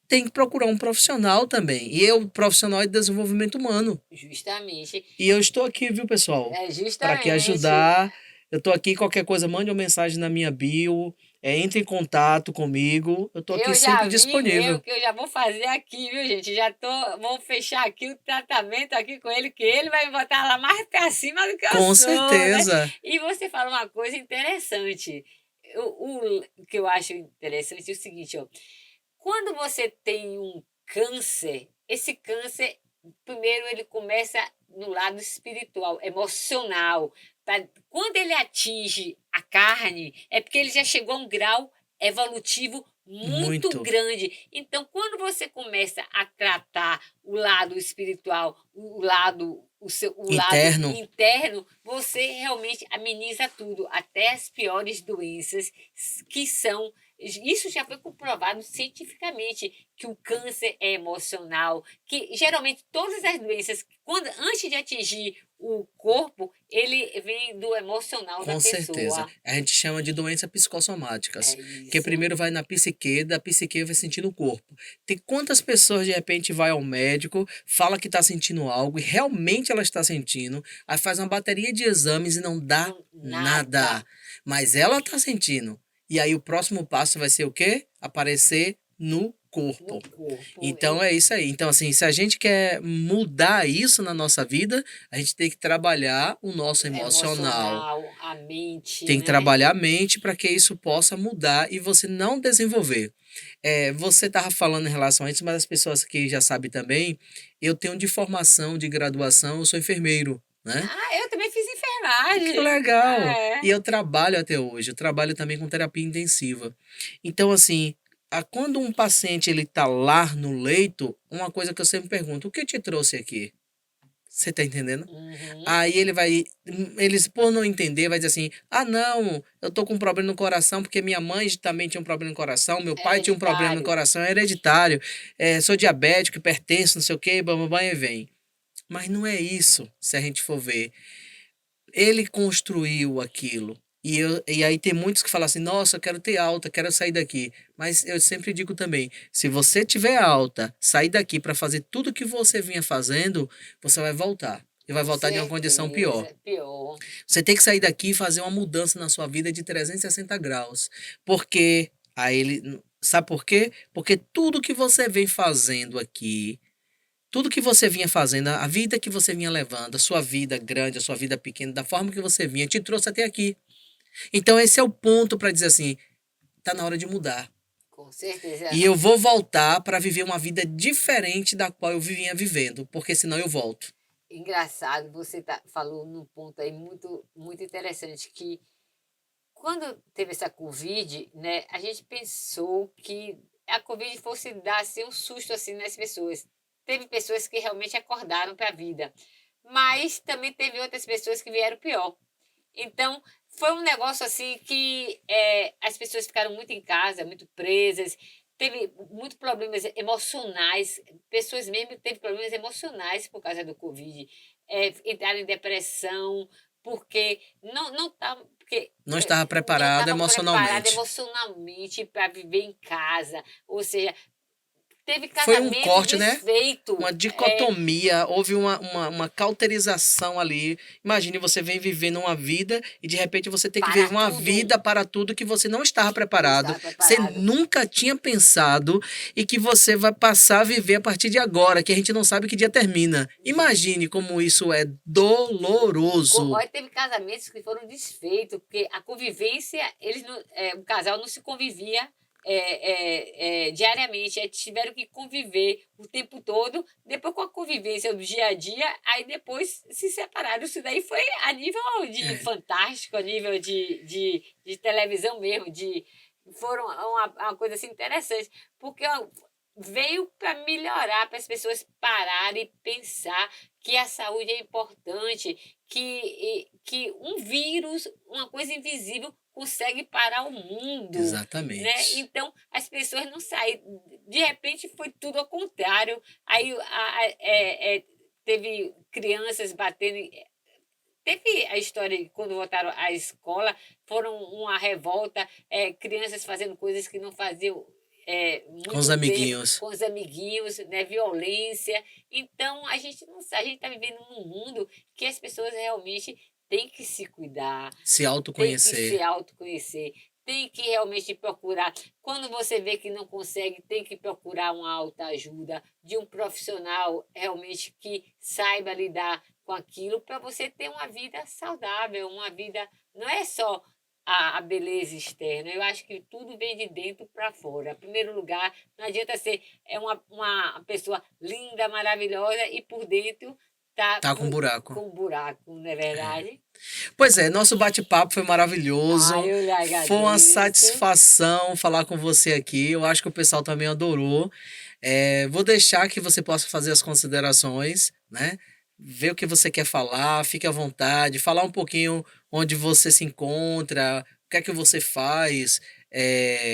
tem que procurar um profissional também. E eu, profissional de desenvolvimento humano. Justamente. E eu estou aqui, viu, pessoal? É Para que justamente. ajudar. Eu estou aqui, qualquer coisa, mande uma mensagem na minha bio, entre em contato comigo. Eu estou aqui Eu sempre já vi disponível. mesmo que eu já vou fazer aqui, viu, gente? Vou fechar aqui o tratamento aqui com ele, que ele vai me botar lá mais pra cima do que eu Com sou, né? certeza. E você fala uma coisa interessante. O que eu acho interessante é o seguinte, ó. Quando você tem um câncer, esse câncer, primeiro ele começa no lado espiritual, emocional. Quando ele atinge a carne, é porque ele já chegou a um grau evolutivo muito Muito. grande. Então, quando você começa a tratar o lado espiritual, o lado Interno. interno, você realmente ameniza tudo, até as piores doenças que são. Isso já foi comprovado cientificamente, que o câncer é emocional, que geralmente todas as doenças, antes de atingir o corpo, ele vem do emocional da Com certeza. pessoa. A gente chama de doenças psicossomáticas. É Que isso. primeiro vai na psique, da psique vai sentindo o corpo. Tem quantas pessoas de repente vai ao médico, fala que está sentindo algo e realmente ela está sentindo, aí faz uma bateria de exames e não dá Não, nada. nada. Mas ela está sentindo. E aí o próximo passo vai ser o quê? Aparecer no no corpo. corpo. Então é isso aí. Então, assim, se a gente quer mudar isso na nossa vida, a gente tem que trabalhar o nosso emocional. Emocional, a mente, Tem que né? trabalhar a mente para que isso possa mudar e você não desenvolver. Você estava falando em relação a isso, mas as pessoas que já sabem também, eu tenho de formação, de graduação, eu sou enfermeiro, né? Ah, eu também fiz Que enfermagem. legal! É. E eu trabalho até hoje, eu trabalho também com terapia intensiva. Então, assim, quando um paciente ele tá lá no leito, uma coisa que eu sempre pergunto, o que te trouxe aqui? Você tá entendendo? Uhum. Aí eles por não entender, vai dizer assim, ah não, eu tô com um problema no coração porque minha mãe também tinha um problema no coração, meu pai tinha um problema no Hereditário. coração, é hereditário, sou diabético, hipertenso, não sei o que, bam, e vem. Mas não é isso, se a gente for ver. Ele construiu aquilo. E aí tem muitos que falam assim, nossa, eu quero ter alta, quero sair daqui. Mas eu sempre digo também, se você tiver alta, sair daqui para fazer tudo que você vinha fazendo, você vai voltar. E vai Com voltar de uma condição pior. certeza. Pior. Você tem que sair daqui e fazer uma mudança na sua vida de 360 graus. Porque aí ele. Sabe por quê? Porque tudo que você vem fazendo aqui, tudo que você vinha fazendo, a vida que você vinha levando, a sua vida grande, a sua vida pequena, da forma que você vinha, te trouxe até aqui. Então esse é o ponto para dizer assim, tá na hora de mudar. Com certeza. E eu vou voltar para viver uma vida diferente da qual eu vinha vivendo, porque senão eu volto. Engraçado, você falou num ponto aí muito, muito interessante, que quando teve essa Covid, né, a gente pensou que a Covid fosse dar assim, um susto assim, nas pessoas. Teve pessoas que realmente acordaram para a vida, mas também teve outras pessoas que vieram pior. Então, foi um negócio assim que as pessoas ficaram muito em casa, muito presas, teve muitos problemas emocionais, pessoas mesmo teve problemas emocionais por causa do Covid, entraram em depressão, porque não estavam, porque Não estava não preparado estavam preparados emocionalmente. emocionalmente para viver em casa, ou seja, teve Foi um casamento corte, né? Uma desfeito, dicotomia, houve uma cauterização ali. Imagine, você vem vivendo uma vida e de repente você tem que para viver uma tudo, vida para tudo que você não estava não preparado, estava você preparado. nunca tinha pensado e que você vai passar a viver a partir de agora, que a gente não sabe que dia termina. Imagine como isso é doloroso. Olha, teve casamentos que foram desfeitos, porque a convivência, o casal não se convivia diariamente, aí tiveram que conviver o tempo todo, depois com a convivência do dia a dia, aí depois se separaram. Isso daí foi a nível de É, fantástico, a nível de televisão mesmo, foram uma coisa assim interessante, porque ó, veio para melhorar, para as pessoas pararem e pensar que a saúde é importante, que um vírus, uma coisa invisível, consegue parar o mundo, né? exatamente. Então, as pessoas não saíram. De repente, foi tudo ao contrário. Aí teve crianças batendo. Teve a história de quando voltaram à escola, foram uma revolta, crianças fazendo coisas que não faziam Com os muito tempo, amiguinhos. com os amiguinhos, né, violência. Então, a gente não sabe, a gente está vivendo num mundo que as pessoas realmente têm que se cuidar, Se tem que se autoconhecer. autoconhecer, tem que realmente procurar. Quando você vê que não consegue, tem que procurar uma autoajuda de um profissional realmente que saiba lidar com aquilo para você ter uma vida saudável, uma vida. Não é só a beleza externa, eu acho que tudo vem de dentro para fora. Em primeiro lugar, não adianta ser uma pessoa linda, maravilhosa e por dentro tá Tá com buraco. com um buraco, não é verdade? Pois é, nosso bate-papo foi Ah, maravilhoso. eu lhe Foi uma agradeço. satisfação falar com você aqui. Eu acho que o pessoal também adorou. Vou deixar que você possa fazer as considerações, né? Ver o que você quer falar, fique à vontade, falar um pouquinho onde você se encontra, o que é que você faz.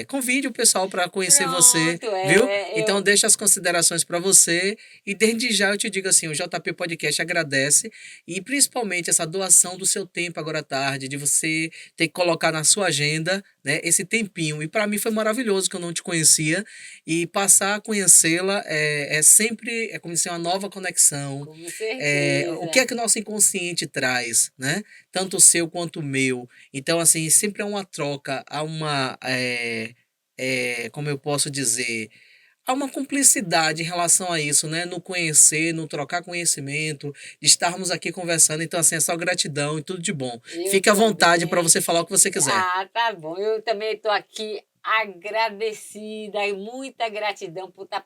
Convide o pessoal para conhecer você, Pronto, viu? Então deixa as considerações para você e desde já eu te digo assim, o JP Podcast agradece e principalmente essa doação do seu tempo agora à tarde, de você ter que colocar na sua agenda, né, esse tempinho. E para mim foi maravilhoso que eu não te conhecia e passar a conhecê-la é sempre é como se uma nova conexão. com O que certeza. é que o nosso inconsciente traz, né? Tanto o seu quanto o meu. Então, assim, sempre há uma troca, há como eu posso dizer, há uma cumplicidade em relação a isso, né? No conhecer, no trocar conhecimento, de estarmos aqui conversando. Então, assim, é só gratidão e tudo de bom. Eu Fique à vontade para também. você falar o que você quiser. Ah, tá bom. Eu também estou aqui agradecida e muita gratidão por estar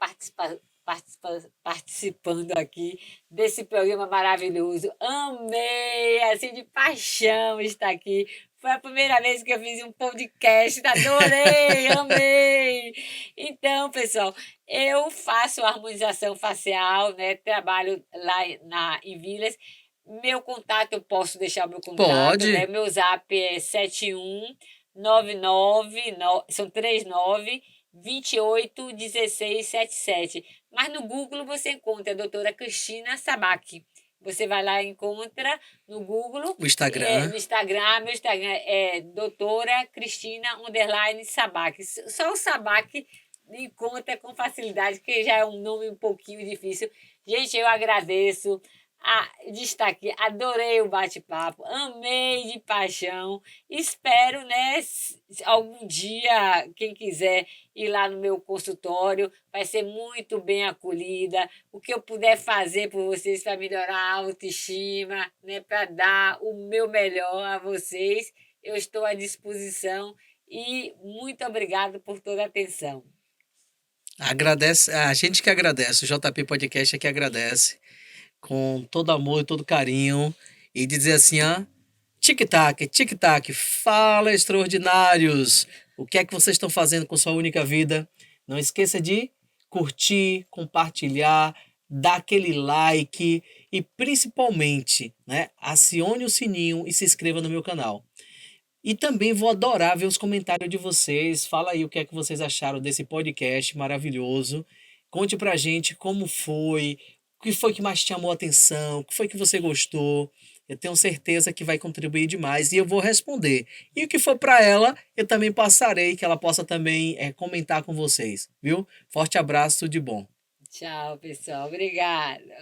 participando aqui desse programa maravilhoso. Amei, assim, de paixão estar aqui. Foi a primeira vez que eu fiz um podcast, adorei, amei. Então, pessoal, eu faço harmonização facial, né? Trabalho lá em Vilas. Meu contato, eu posso deixar o meu contato, né? Pode. Meu zap é 7199, são 39 28 16 77. Mas no Google você encontra a doutora Cristina Sabac. Você vai lá e encontra no Google, O Instagram. no Instagram, meu Instagram é doutora Cristina underline Sabac. Só o Sabac encontra com facilidade, que já é um nome um pouquinho difícil. Gente, eu agradeço de estar aqui, adorei o bate-papo, amei de paixão. Espero, né, algum dia, quem quiser ir lá no meu consultório, vai ser muito bem acolhida. O que eu puder fazer por vocês para melhorar a autoestima, né, para dar o meu melhor a vocês, eu estou à disposição e muito obrigado por toda a atenção. Agradece, a gente que agradece, o JP Podcast é que agradece, com todo amor e todo carinho, e dizer assim, ó, tic-tac, tic-tac, fala extraordinários, o que é que vocês estão fazendo com sua única vida? Não esqueça de curtir, compartilhar, dar aquele like e principalmente, né, acione o sininho e se inscreva no meu canal. E também vou adorar ver os comentários de vocês. Fala aí o que é que vocês acharam desse podcast maravilhoso. Conte pra gente como foi, o que foi que mais te chamou a atenção, o que foi que você gostou. Eu tenho certeza que vai contribuir demais e eu vou responder. E o que for para ela, eu também passarei, que ela possa também comentar com vocês, viu? Forte abraço, tudo de bom. Tchau, pessoal. Obrigada.